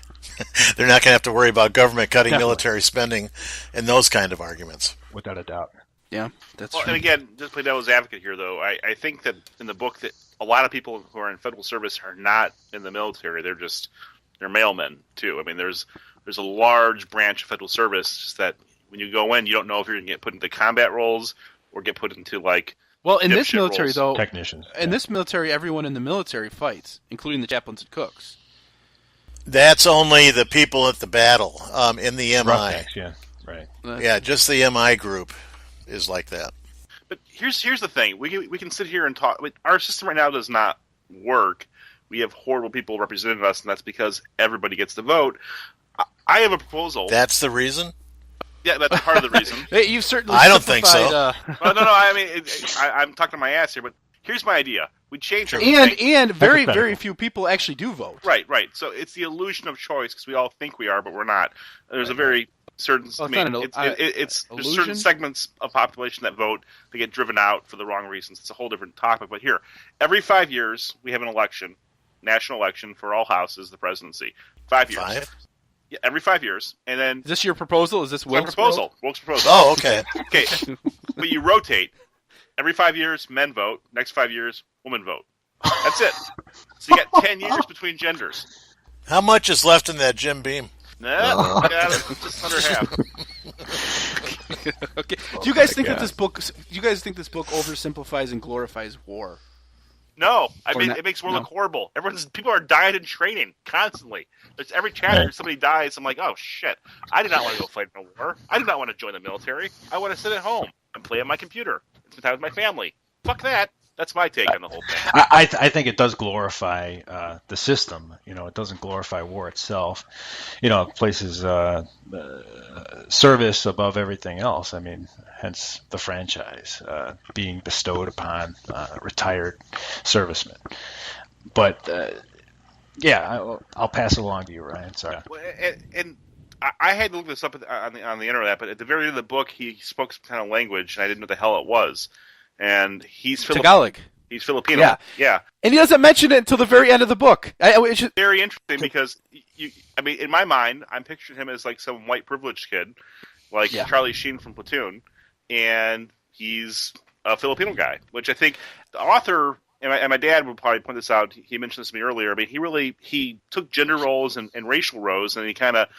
Speaker 5: They're not going to have to worry about government cutting military spending and those kind of arguments.
Speaker 4: Without a doubt.
Speaker 2: Yeah, that's
Speaker 3: Well,
Speaker 2: true.
Speaker 3: and again, just play devil's advocate here, though. I think that in the book that a lot of people who are in federal service are not in the military. They're mailmen too. I mean, there's a large branch of federal service just that when you go in, you don't know if you're going to get put into combat roles or get put into like.
Speaker 2: Well, in this
Speaker 3: dipshit
Speaker 2: military,
Speaker 3: roles.
Speaker 2: though,
Speaker 4: Technicians.
Speaker 2: in this military, everyone in the military fights, including the chaplains and cooks.
Speaker 5: That's only the people at the battle in the MI.
Speaker 4: Roughnecks, yeah, right.
Speaker 5: Yeah, just the MI group is like that.
Speaker 3: But here's the thing: we can sit here and talk. Our system right now does not work. We have horrible people representing us, and that's because everybody gets to vote. I have a proposal.
Speaker 5: That's the reason?
Speaker 3: Yeah, that's part of the reason.
Speaker 2: Hey, you've certainly.
Speaker 5: I don't think so.
Speaker 3: Well, no. I mean, I'm talking to my ass here, but here's my idea: we change everything.
Speaker 2: And very very few people actually do vote.
Speaker 3: Right. So it's the illusion of choice because we all think we are, but we're not. There's a very certain.
Speaker 2: Well,
Speaker 3: there's certain
Speaker 2: illusion?
Speaker 3: segments of population that vote. They get driven out for the wrong reasons. It's a whole different topic. But here, every 5 years we have an election, national election for all houses, the presidency. 5 years.
Speaker 5: 5?
Speaker 3: Yeah, every 5 years, and then
Speaker 2: Is this your proposal? Is this
Speaker 3: my
Speaker 2: Wilk's
Speaker 3: proposal? Wilk's proposal.
Speaker 5: Oh, okay.
Speaker 3: Okay, but you rotate. Every 5 years, men vote. Next 5 years, women vote. That's it. So you got 10 years between genders.
Speaker 5: How much is left in that Jim Beam?
Speaker 3: Nah, just under half.
Speaker 2: Okay. Do you guys think that this book? Do you guys think this book oversimplifies and glorifies war?
Speaker 3: No, I
Speaker 2: Or
Speaker 3: mean
Speaker 2: not-
Speaker 3: it makes war
Speaker 2: no.
Speaker 3: look horrible. People are dying in training constantly. There's every chapter somebody dies. I'm like, oh shit! I did not want to go fight in a war. I did not want to join the military. I want to sit at home and play on my computer and spend time with my family. Fuck that. That's my take on the whole thing.
Speaker 4: I think it does glorify the system. It doesn't glorify war itself. It places service above everything else. I mean, hence the franchise being bestowed upon retired servicemen. But yeah, I'll pass it along to you, Ryan. Sorry.
Speaker 3: Well, and I had to look this up on the internet, but at the very end of the book, he spoke some kind of language, and I didn't know what the hell it was. And he's
Speaker 2: Tagalog.
Speaker 3: He's Filipino. Yeah.
Speaker 2: And he doesn't mention it until the very end of the book. It's just,
Speaker 3: Very interesting because I mean, in my mind, I'm picturing him as like some white privileged kid, like Charlie Sheen from Platoon, and he's a Filipino guy, which I think the author and my dad would probably point this out. He mentioned this to me earlier. I mean, he took gender roles and racial roles, and he kind of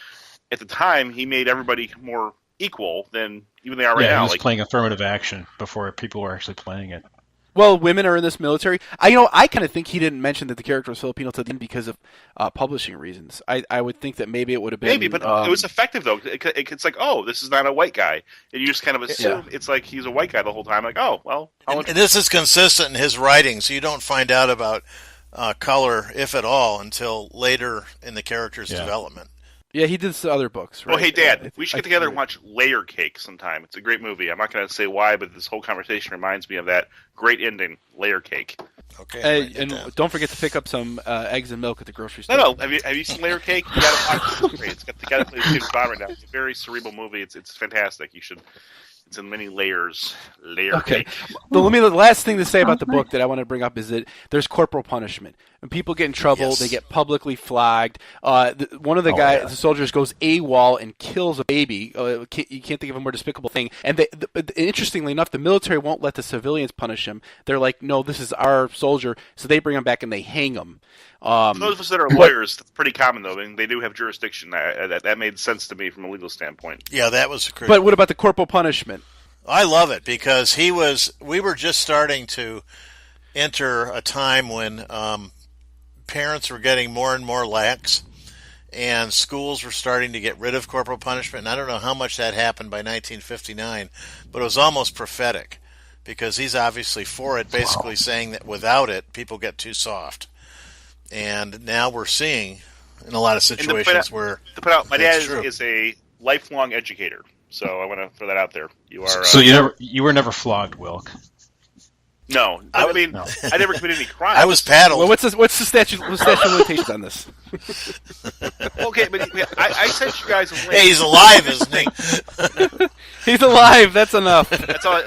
Speaker 3: at the time he made everybody more equal than even they are right
Speaker 4: Yeah,
Speaker 3: now.
Speaker 4: he was playing affirmative action before people were actually playing it.
Speaker 2: Well, women are in this military. I kind of think he didn't mention that the character was Filipino to them because of publishing reasons. I would think that maybe it would have been
Speaker 3: Maybe, but it was effective though. It's like, oh, this is not a white guy, and you just kind of assume it's like he's a white guy the whole time. Like, oh, well.
Speaker 5: And this is consistent in his writing, so you don't find out about color, if at all, until later in the character's development.
Speaker 2: Yeah, he did some other books, right?
Speaker 3: Oh, hey, Dad, we should get together and watch Layer Cake sometime. It's a great movie. I'm not going to say why, but this whole conversation reminds me of that great ending, Layer Cake.
Speaker 5: Okay.
Speaker 2: And don't forget to pick up some eggs and milk at the grocery store.
Speaker 3: No. Have you seen Layer Cake? You got to watch it. It's great. It's got the guy that plays James Bond right now. It's a very cerebral movie. It's fantastic. You should. It's in many layers. Layer Cake.
Speaker 2: The last thing to say about the book that I want to bring up is that there's corporal punishment. When people get in trouble, they get publicly flogged. One of the the soldiers goes AWOL and kills a baby. You can't think of a more despicable thing. And interestingly enough, the military won't let the civilians punish him. They're like, no, this is our soldier. So they bring him back and they hang him.
Speaker 3: For those of us that are lawyers, that's pretty common, though. I mean, they do have jurisdiction. That made sense to me from a legal standpoint.
Speaker 5: Yeah, that was crazy.
Speaker 2: But what about the corporal punishment?
Speaker 5: I love it because we were just starting to enter a time when parents were getting more and more lax, and schools were starting to get rid of corporal punishment. And I don't know how much that happened by 1959, but it was almost prophetic because he's obviously for it, basically saying that without it, people get too soft. And now we're seeing in a lot of situations where
Speaker 3: my dad is a lifelong educator, so I want to throw that out there. You are.
Speaker 4: So you were never flogged, Wilk.
Speaker 3: No, I never committed any crimes.
Speaker 5: I was paddled.
Speaker 2: Well, what's the statute of limitations on this?
Speaker 3: Okay, but I sent you guys a link.
Speaker 5: Hey, he's alive, isn't he?
Speaker 2: He's alive. That's enough.
Speaker 3: That's all.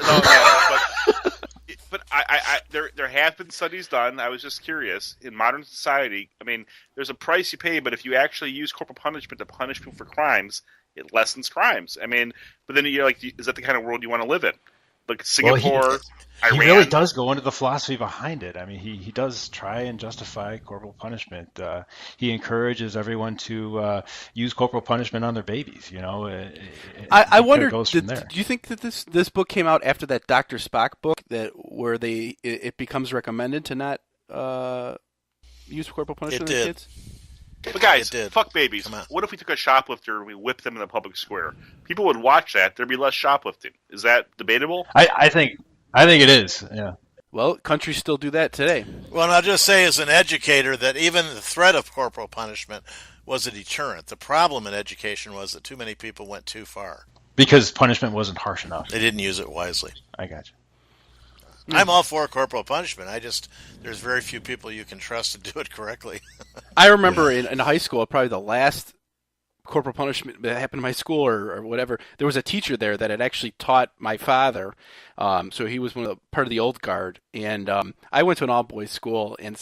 Speaker 3: But there have been studies done. I was just curious. In modern society, I mean, there's a price you pay, but if you actually use corporal punishment to punish people for crimes, it lessens crimes. I mean, but then you're like, is that the kind of world you want to live in? Like Singapore, Iran.
Speaker 4: He really does go into the philosophy behind it. I mean, he does try and justify corporal punishment. He encourages everyone to use corporal punishment on their babies. You know,
Speaker 2: I wonder.
Speaker 4: Goes from there.
Speaker 2: Do you think that this book came out after that Dr. Spock book where it becomes recommended to not use corporal punishment on kids?
Speaker 3: But guys, fuck babies. What if we took a shoplifter and we whipped them in the public square? People would watch that. There'd be less shoplifting. Is that debatable?
Speaker 4: I think it is. Yeah.
Speaker 2: Well, countries still do that today.
Speaker 5: Well, and I'll just say as an educator that even the threat of corporal punishment was a deterrent. The problem in education was that too many people went too far.
Speaker 4: Because punishment wasn't harsh enough.
Speaker 5: They didn't use it wisely.
Speaker 4: I got you.
Speaker 5: I'm all for corporal punishment. There's very few people you can trust to do it correctly.
Speaker 2: I remember in high school, probably the last corporal punishment that happened in my school or whatever, there was a teacher there that had actually taught my father. So he was part of the old guard. And I went to an all-boys school, and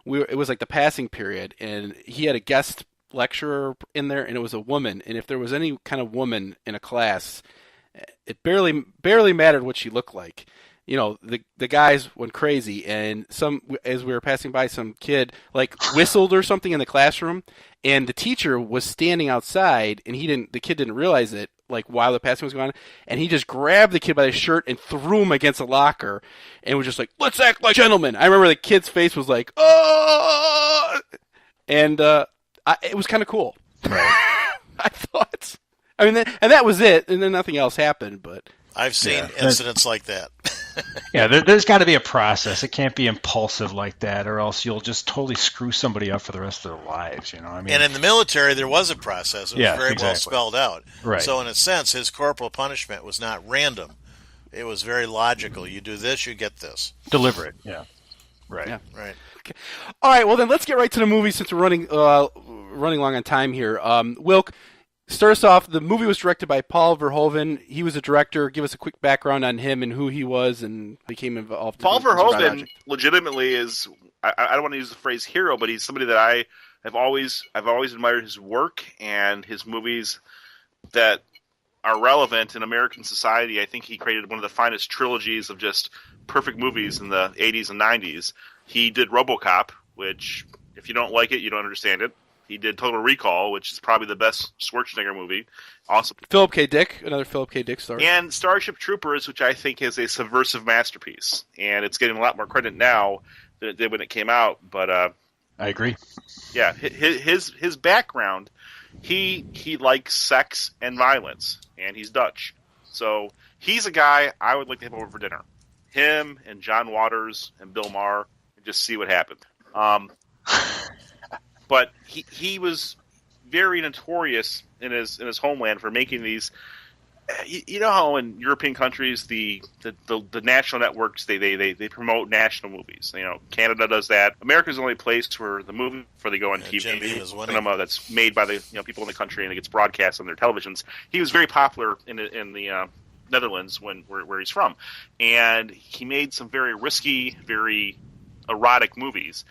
Speaker 2: it was like the passing period, and he had a guest lecturer in there, and it was a woman. And if there was any kind of woman in a class, it barely mattered what she looked like. You know, the guys went crazy, and as we were passing by, some kid like whistled or something in the classroom, and the teacher was standing outside, and the kid didn't realize it, like while the passing was going on, and he just grabbed the kid by the shirt and threw him against a locker, and was just like, "Let's act like gentlemen." I remember the kid's face was like, "Oh," and it was kind of cool.
Speaker 4: Right.
Speaker 2: I thought. I mean, and that was it, and then nothing else happened, but.
Speaker 5: I've seen incidents like that.
Speaker 4: Yeah, there's got to be a process. It can't be impulsive like that, or else you'll just totally screw somebody up for the rest of their lives. You know, I mean,
Speaker 5: and in the military, there was a process. It was very well spelled out.
Speaker 4: Right.
Speaker 5: So, in a sense, his corporal punishment was not random. It was very logical. You do this, you get this.
Speaker 4: Deliberate. Yeah. Right.
Speaker 2: Yeah.
Speaker 5: Right.
Speaker 2: Okay. All right. Well, then let's get right to the movie since we're running long on time here. Wilk. Start us off. The movie was directed by Paul Verhoeven. He was a director. Give us a quick background on him and who he was and became involved.
Speaker 3: Paul Verhoeven legitimately is. I don't want to use the phrase hero, but he's somebody that I've always admired his work and his movies that are relevant in American society. I think he created one of the finest trilogies of just perfect movies in the 80s and 90s. He did RoboCop, which, if you don't like it, you don't understand it. He did Total Recall, which is probably the best Schwarzenegger movie. Also,
Speaker 2: Philip K. Dick, another Philip K. Dick story.
Speaker 3: And Starship Troopers, which I think is a subversive masterpiece. And it's getting a lot more credit now than it did when it came out. But
Speaker 4: I agree.
Speaker 3: Yeah, his background, he likes sex and violence, and he's Dutch. So he's a guy I would like to have over for dinner. Him and John Waters and Bill Maher, and just see what happens. But he was very notorious in his homeland for making these. You know how in European countries the national networks they promote national movies. You know, Canada does that. America's the only place where the movie before they go on TV cinema that's made by the people in the country and it gets broadcast on their televisions. He was very popular in the Netherlands where he's from, and he made some very risky, very erotic movies.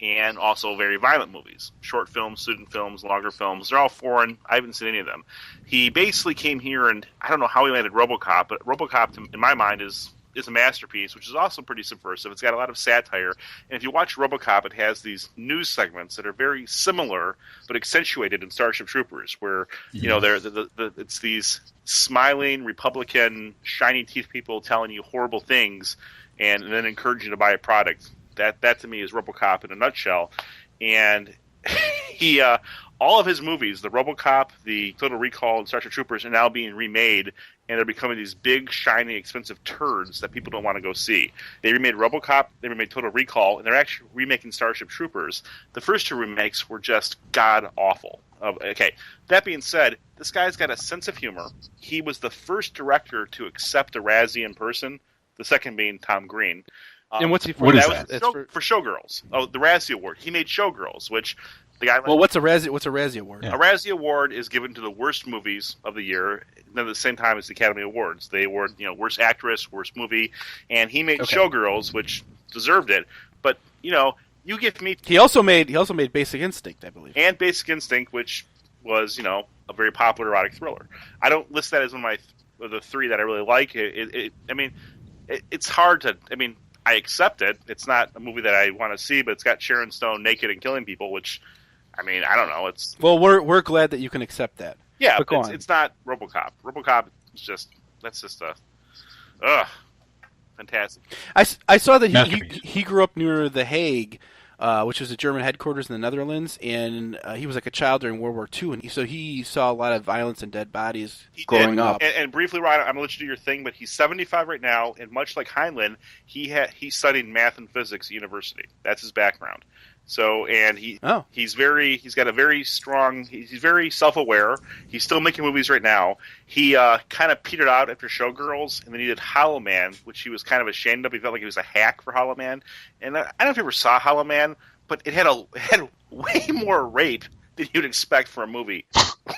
Speaker 3: And also very violent movies. Short films, student films, longer films. They're all foreign. I haven't seen any of them. He basically came here, and I don't know how he landed RoboCop, but RoboCop, in my mind, is a masterpiece, which is also pretty subversive. It's got a lot of satire. And if you watch RoboCop, it has these news segments that are very similar, but accentuated in Starship Troopers, where, it's these smiling, Republican, shiny teeth people telling you horrible things and then encouraging you to buy a product. That to me is RoboCop in a nutshell, and he all of his movies, the RoboCop, the Total Recall, and Starship Troopers, are now being remade, and they're becoming these big, shiny, expensive turds that people don't want to go see. They remade RoboCop, they remade Total Recall, and they're actually remaking Starship Troopers. The first two remakes were just god awful. Okay, that being said, this guy's got a sense of humor. He was the first director to accept a Razzie in person. The second being Tom Green.
Speaker 2: And what's he for?
Speaker 4: What is
Speaker 3: that?
Speaker 4: that?
Speaker 3: For Showgirls. Oh, the Razzie Award. He made Showgirls, which the guy.
Speaker 2: Well, what's a Razzie Award?
Speaker 3: A Razzie Award is given to the worst movies of the year, and at the same time as the Academy Awards. They award, worst actress, worst movie, and he made Showgirls, which deserved it. But you give me.
Speaker 2: He also made Basic Instinct, I believe.
Speaker 3: And Basic Instinct, which was a very popular erotic thriller. I don't list that as one of the three that I really like. It's hard to. I accept it. It's not a movie that I want to see, but it's got Sharon Stone naked and killing people, which, I don't know. It's
Speaker 2: we're glad that you can accept that.
Speaker 3: Yeah, but it's not RoboCop. RoboCop is just fantastic.
Speaker 2: I saw that he grew up near The Hague, which was the German headquarters in the Netherlands, and he was like a child during World War II, and so he saw a lot of violence and dead bodies growing up.
Speaker 3: And briefly, Ryan, I'm going to let you do your thing, but he's 75 right now, and much like Heinlein, he studied math and physics at university. That's his background. So, and he's got a very strong, he's very self-aware. He's still making movies right now. He kind of petered out after Showgirls, and then he did Hollow Man, which he was kind of ashamed of. He felt like he was a hack for Hollow Man. And I don't know if you ever saw Hollow Man, but it had way more rape than you'd expect for a movie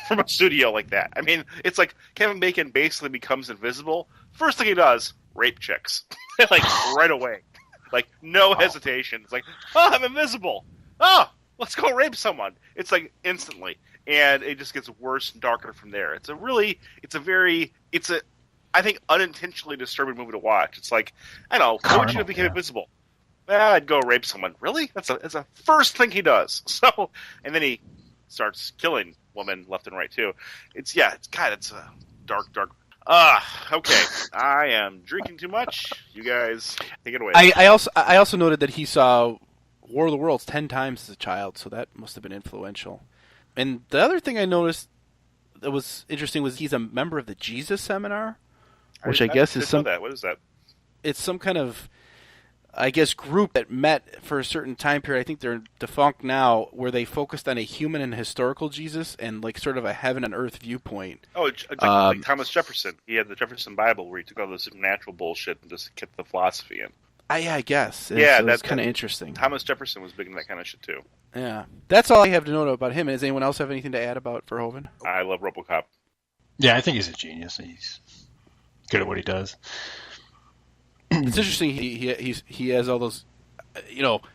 Speaker 3: from a studio like that. It's like Kevin Bacon basically becomes invisible. First thing he does, rape chicks. Like, right away. Like, no hesitation. It's like, I'm invisible. Let's go rape someone. It's like instantly. And it just gets worse and darker from there. It's a I think, unintentionally disturbing movie to watch. It's like, I don't know, how would you become invisible? Well, I'd go rape someone. Really? That's a first thing he does. So, and then he starts killing women left and right, too. It's a dark. Okay. I am drinking too much. You guys take it away.
Speaker 2: I also noted that he saw War of the Worlds 10 times as a child, so that must have been influential. And the other thing I noticed that was interesting was he's a member of the Jesus Seminar, which I guess is some.
Speaker 3: What is that?
Speaker 2: It's some kind of, I guess, group that met for a certain time period. I think they're defunct now, where they focused on a human and historical Jesus and like sort of a heaven and earth viewpoint.
Speaker 3: Oh, like Thomas Jefferson. He had the Jefferson Bible where he took all the supernatural bullshit and just kept the philosophy in.
Speaker 2: Yeah, I guess. That's kind of interesting.
Speaker 3: Thomas Jefferson was big in that kind of shit too.
Speaker 2: Yeah, that's all I have to know about him. Does anyone else have anything to add about Verhoeven?
Speaker 3: I love RoboCop.
Speaker 4: Yeah, I think he's a genius. He's good at what he does.
Speaker 2: It's interesting. He has all those,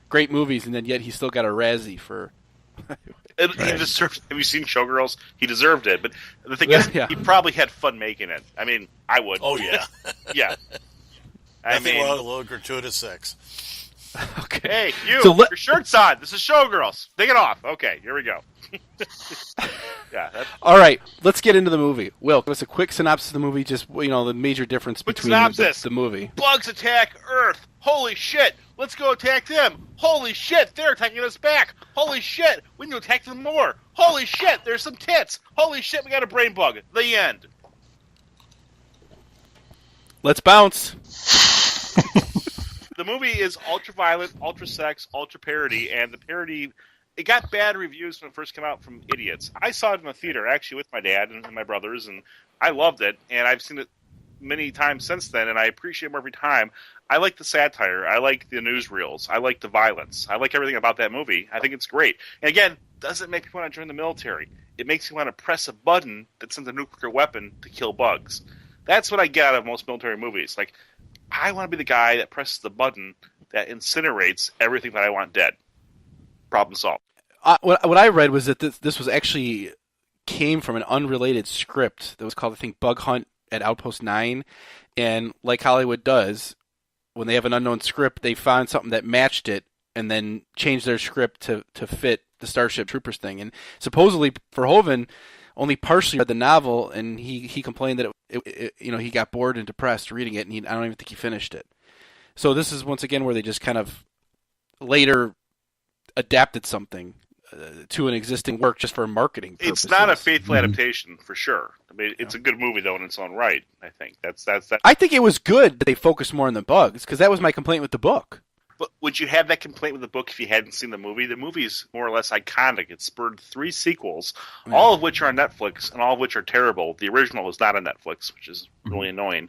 Speaker 2: great movies, and then yet he's still got a Razzie for.
Speaker 3: And he deserved. Have you seen Showgirls? He deserved it. But the thing is, he probably had fun making it. I mean, I would.
Speaker 5: Oh yeah.
Speaker 3: Yeah.
Speaker 5: Nothing wrong with a little gratuitous sex.
Speaker 2: Okay.
Speaker 3: Hey, your shirt's on. This is Showgirls. Take it off. Okay, here we go.
Speaker 2: All right, let's get into the movie. Will, give us a quick synopsis of the movie, just the major difference between the movie.
Speaker 3: Bugs attack Earth. Holy shit. Let's go attack them. Holy shit, they're attacking us back. Holy shit, we need to attack them more. Holy shit, there's some tits. Holy shit, we got a brain bug. The end.
Speaker 2: Let's bounce.
Speaker 3: The movie is ultra violent, ultra sex, ultra parody, and the parody, it got bad reviews when it first came out from idiots. I saw it in the theater, actually, with my dad and my brothers, and I loved it, and I've seen it many times since then, and I appreciate it more every time. I like the satire. I like the newsreels. I like the violence. I like everything about that movie. I think it's great. And again, doesn't make me want to join the military. It makes me want to press a button that sends a nuclear weapon to kill bugs. That's what I get out of most military movies. Like, I want to be the guy that presses the button that incinerates everything that I want dead. Problem solved.
Speaker 2: What I read was that this was actually came from an unrelated script that was called, I think, Bug Hunt at Outpost 9. And like Hollywood does, when they have an unknown script, they found something that matched it and then changed their script to fit the Starship Troopers thing. And supposedly Verhoeven only partially read the novel, and he complained that he got bored and depressed reading it, and I don't even think he finished it. So this is once again where they just kind of later adapted something to an existing work just for marketing purposes.
Speaker 3: It's not a faithful adaptation for sure. I mean, it's a good movie though in its own right. I think that's.
Speaker 2: I think it was good that they focused more on the bugs, because that was my complaint with the book.
Speaker 3: But would you have that complaint with the book if you hadn't seen the movie? The movie's more or less iconic. It spurred 3 sequels, all of which are on Netflix, and all of which are terrible. The original was not on Netflix, which is really annoying.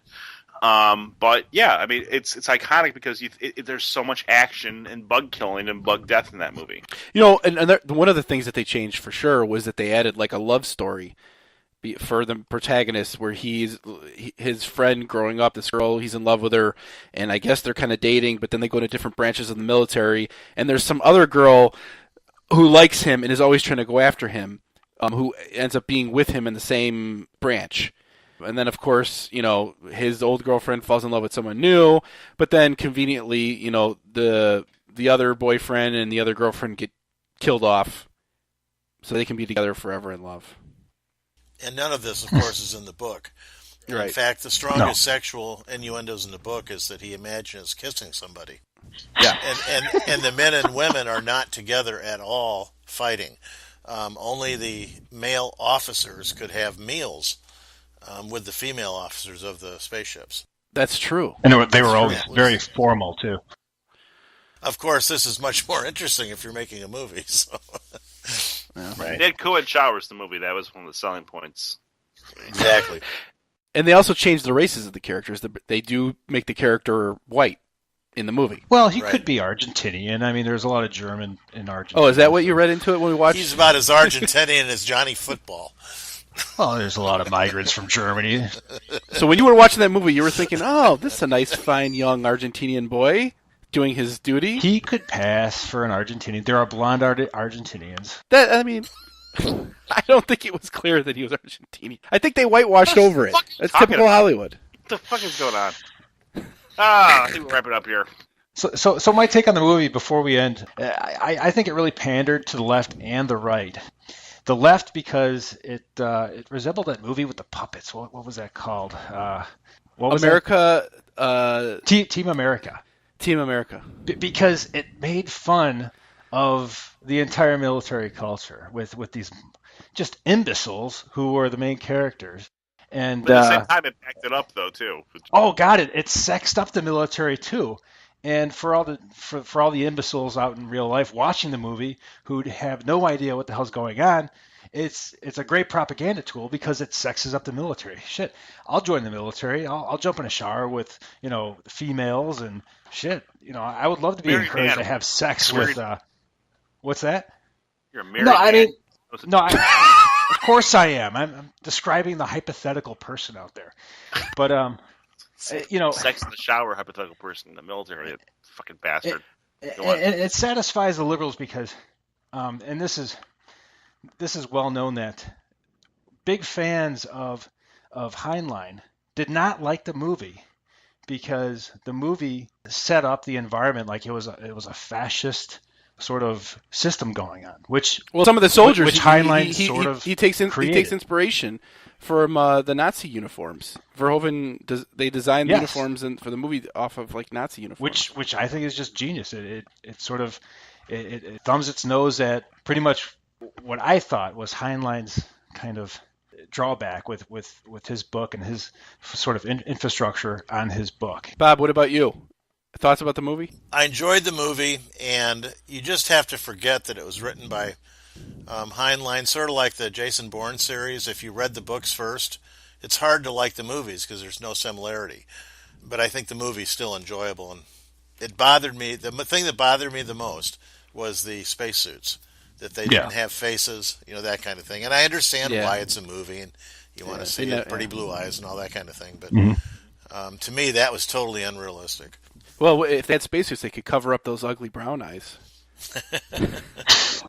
Speaker 3: But yeah, I mean, it's iconic because there's so much action and bug killing and bug death in that movie.
Speaker 2: And one of the things that they changed for sure was that they added like a love story for the protagonist, where his friend growing up, this girl, he's in love with her, and I guess they're kind of dating, but then they go to different branches of the military, and there's some other girl who likes him and is always trying to go after him, who ends up being with him in the same branch. And then, of course, his old girlfriend falls in love with someone new, but then conveniently, the other boyfriend and the other girlfriend get killed off so they can be together forever in love.
Speaker 5: And none of this, of course, is in the book.
Speaker 2: Right.
Speaker 5: In fact, the strongest sexual innuendos in the book is that he imagines kissing somebody.
Speaker 2: Yeah.
Speaker 5: And the men and women are not together at all fighting. Only the male officers could have meals with the female officers of the spaceships.
Speaker 2: That's true.
Speaker 4: And they were all very formal, too.
Speaker 5: Of course, this is much more interesting if you're making a movie. So.
Speaker 2: Yeah.
Speaker 3: Right. They had co-ed showers in the movie. That was one of the selling points.
Speaker 5: Exactly.
Speaker 2: And they also changed the races of the characters. They do make the character white in the movie.
Speaker 4: Well, he could be Argentinian. I mean, there's a lot of German in Argentina.
Speaker 2: Oh, is that what you read into it when we watched?
Speaker 5: He's about as Argentinian as Johnny Football.
Speaker 4: Well, there's a lot of migrants from Germany.
Speaker 2: So when you were watching that movie, you were thinking, oh, this is a nice, fine, young Argentinian boy doing his duty?
Speaker 4: He could pass for an Argentinian. There are blonde Argentinians.
Speaker 2: I don't think it was clear that he was Argentinian. I think they whitewashed over it. That's typical Hollywood.
Speaker 3: What the fuck is going on? I think we'll wrap it up here.
Speaker 4: So my take on the movie before we end, I think it really pandered to the left and the right. The left because it resembled that movie with the puppets. What was that called? What was
Speaker 2: America?
Speaker 4: Team America.
Speaker 2: Team America.
Speaker 4: Because it made fun of the entire military culture with these just imbeciles who were the main characters. And
Speaker 3: but at the same time, it backed it up though too.
Speaker 4: Oh, got it. It sexed up the military too. And for all the imbeciles out in real life watching the movie who have no idea what the hell's going on, it's a great propaganda tool because it sexes up the military. Shit, I'll join the military. I'll jump in a shower with females and shit. I would love to be encouraged to have sex with. What's that?
Speaker 3: You're a married man.
Speaker 4: Of course I am. I'm describing the hypothetical person out there, but
Speaker 3: sex in the shower, hypothetical person in the military, fucking bastard.
Speaker 4: It satisfies the liberals because, and this is this is well known that big fans of Heinlein did not like the movie because the movie set up the environment like it was a fascist sort of system going on, which
Speaker 2: some of the soldiers,
Speaker 4: which Heinlein
Speaker 2: he takes inspiration from the Nazi uniforms. Verhoeven they designed the uniforms for the movie off of like Nazi uniforms,
Speaker 4: which I think is just genius. It sort of it thumbs its nose at pretty much what I thought was Heinlein's kind of drawback with his book and his sort of infrastructure on his book.
Speaker 2: Bob, what about you? Thoughts about the movie?
Speaker 5: I enjoyed the movie, and you just have to forget that it was written by Heinlein, sort of like the Jason Bourne series. If you read the books first, it's hard to like the movies because there's no similarity. But I think the movie's still enjoyable, and it bothered me. The thing that bothered me the most was the spacesuits, that they didn't have faces, that kind of thing. And I understand why it's a movie, and you want to see it, pretty blue eyes and all that kind of thing. But to me, that was totally unrealistic.
Speaker 2: Well, if they had spacesuits, they could cover up those ugly brown eyes.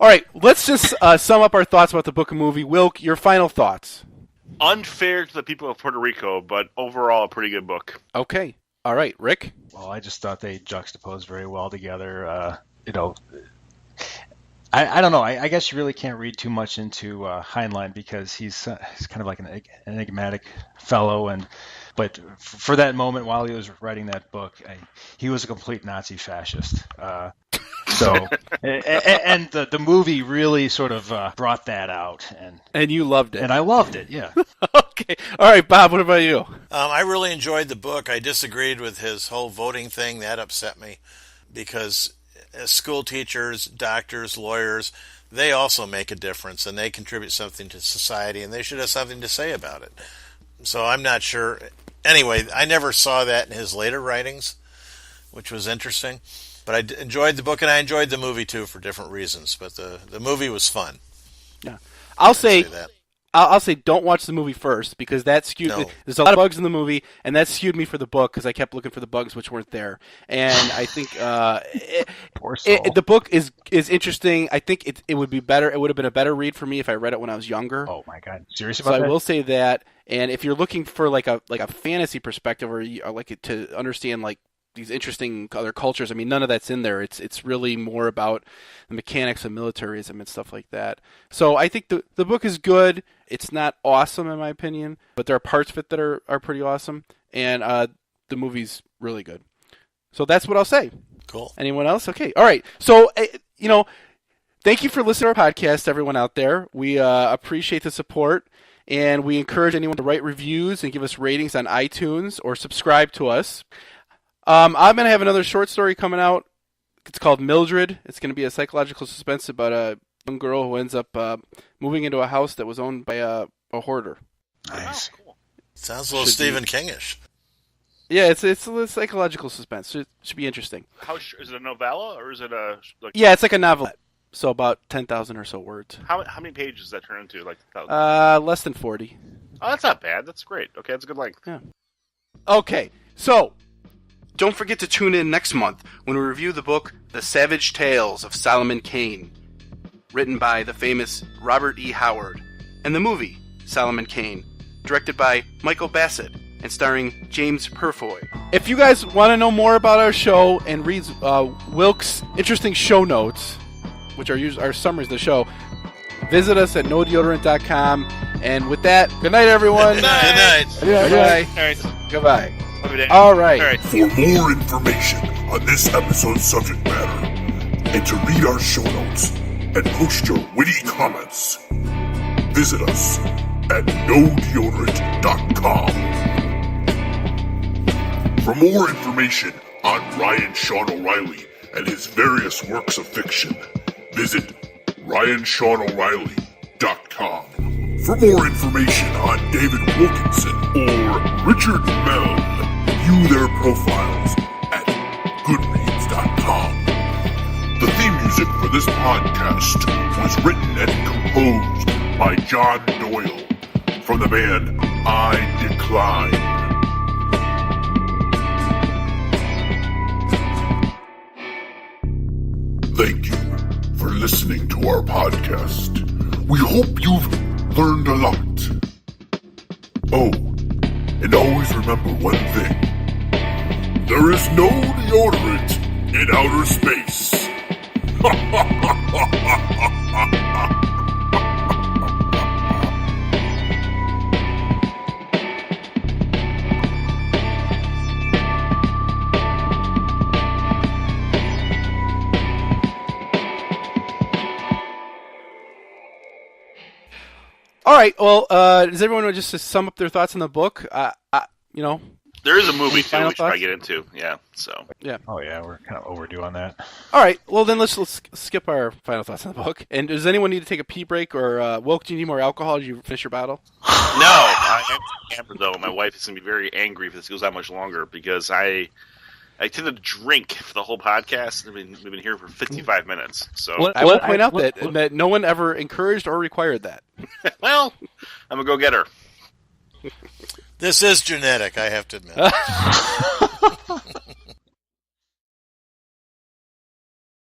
Speaker 2: All right, let's just sum up our thoughts about the book and movie. Wilk, your final thoughts.
Speaker 3: Unfair to the people of Puerto Rico, but overall a pretty good book.
Speaker 2: Okay. All right, Rick?
Speaker 4: Well, I just thought they juxtaposed very well together. I don't know. I guess you really can't read too much into Heinlein because he's kind of like an enigmatic fellow, but for that moment while he was writing that book, he was a complete Nazi fascist. And the movie really sort of brought that out,
Speaker 2: and you loved it,
Speaker 4: and I loved it. Yeah.
Speaker 2: Okay. All right, Bob. What about you?
Speaker 5: I really enjoyed the book. I disagreed with his whole voting thing. That upset me because as school teachers, doctors, lawyers, they also make a difference, and they contribute something to society, and they should have something to say about it. So I'm not sure. Anyway, I never saw that in his later writings, which was interesting. But I enjoyed the book, and I enjoyed the movie, too, for different reasons. But the movie was fun.
Speaker 2: Yeah, I'll say don't watch the movie first because that skewed.
Speaker 5: No.
Speaker 2: There's a lot of bugs in the movie, and that skewed me for the book because I kept looking for the bugs which weren't there. And I think the book is interesting. I think it would be better. It would have been a better read for me if I read it when I was younger.
Speaker 4: Oh my God, serious about
Speaker 2: that?
Speaker 4: So
Speaker 2: I will say that. And if you're looking for like a fantasy perspective or like to understand like these interesting other cultures, I mean, none of that's in there. It's really more about the mechanics of militarism and stuff like that. So I think the book is good. It's not awesome in my opinion, but there are parts of it that are pretty awesome, and the movie's really good. So that's what I'll say.
Speaker 5: Cool.
Speaker 2: Anyone else? Okay. All right. So thank you for listening to our podcast, everyone out there. We appreciate the support. And we encourage anyone to write reviews and give us ratings on iTunes or subscribe to us. I'm going to have another short story coming out. It's called Mildred. It's going to be a psychological suspense about a young girl who ends up moving into a house that was owned by a hoarder.
Speaker 5: Nice. Oh, cool. Sounds a little Stephen Kingish.
Speaker 2: Yeah, it's a psychological suspense. It should be interesting.
Speaker 3: Is it a novella or is it a...
Speaker 2: Yeah, it's like a novelette. So about 10,000 or so words.
Speaker 3: How many pages does that turn into?
Speaker 2: Less than 40.
Speaker 3: Oh, that's not bad. That's great. Okay, that's a good length.
Speaker 2: Yeah. Okay, so don't forget to tune in next month when we review the book The Savage Tales of Solomon Kane, written by the famous Robert E. Howard, and the movie Solomon Kane, directed by Michael Bassett and starring James Purfoy. If you guys want to know more about our show and read Wilk's interesting show notes, which are our summaries of the show, visit us at nodeodorant.com. And with that, good night, everyone.
Speaker 5: Good night.
Speaker 2: Good night.
Speaker 3: All right.
Speaker 2: Goodbye. All right.
Speaker 3: All right.
Speaker 1: For more information on this episode's subject matter, and to read our show notes and post your witty comments, visit us at nodeodorant.com. For more information on Ryan Sean O'Reilly and his various works of fiction, visit RyanSeanO'Reilly.com. For more information on David Wilkinson or Richard Mell, view their profiles at Goodreads.com. The theme music for this podcast was written and composed by John Doyle from the band I Decline. Thank you for listening to our podcast. We hope you've learned a lot. Oh, and always remember one thing. There is no deodorant in outer space.
Speaker 2: All right. Well, does everyone want just to sum up their thoughts on the book?
Speaker 3: There is a movie too,
Speaker 2: final
Speaker 3: we should probably
Speaker 2: thoughts?
Speaker 3: get into. Yeah. So.
Speaker 4: Oh yeah, we're kind of overdue on that.
Speaker 2: All right. Well, then let's skip our final thoughts on the book. And does anyone need to take a pee break, or Wilk, do you need more alcohol? Did you finish your bottle?
Speaker 3: No, I am hammered though. My wife is going to be very angry if this goes that much longer because I tend to drink for the whole podcast. We've been here for 55 minutes. So
Speaker 2: I will point out that no one ever encouraged or required that.
Speaker 3: well, I'm going to go get her.
Speaker 5: This is genetic, I have to admit.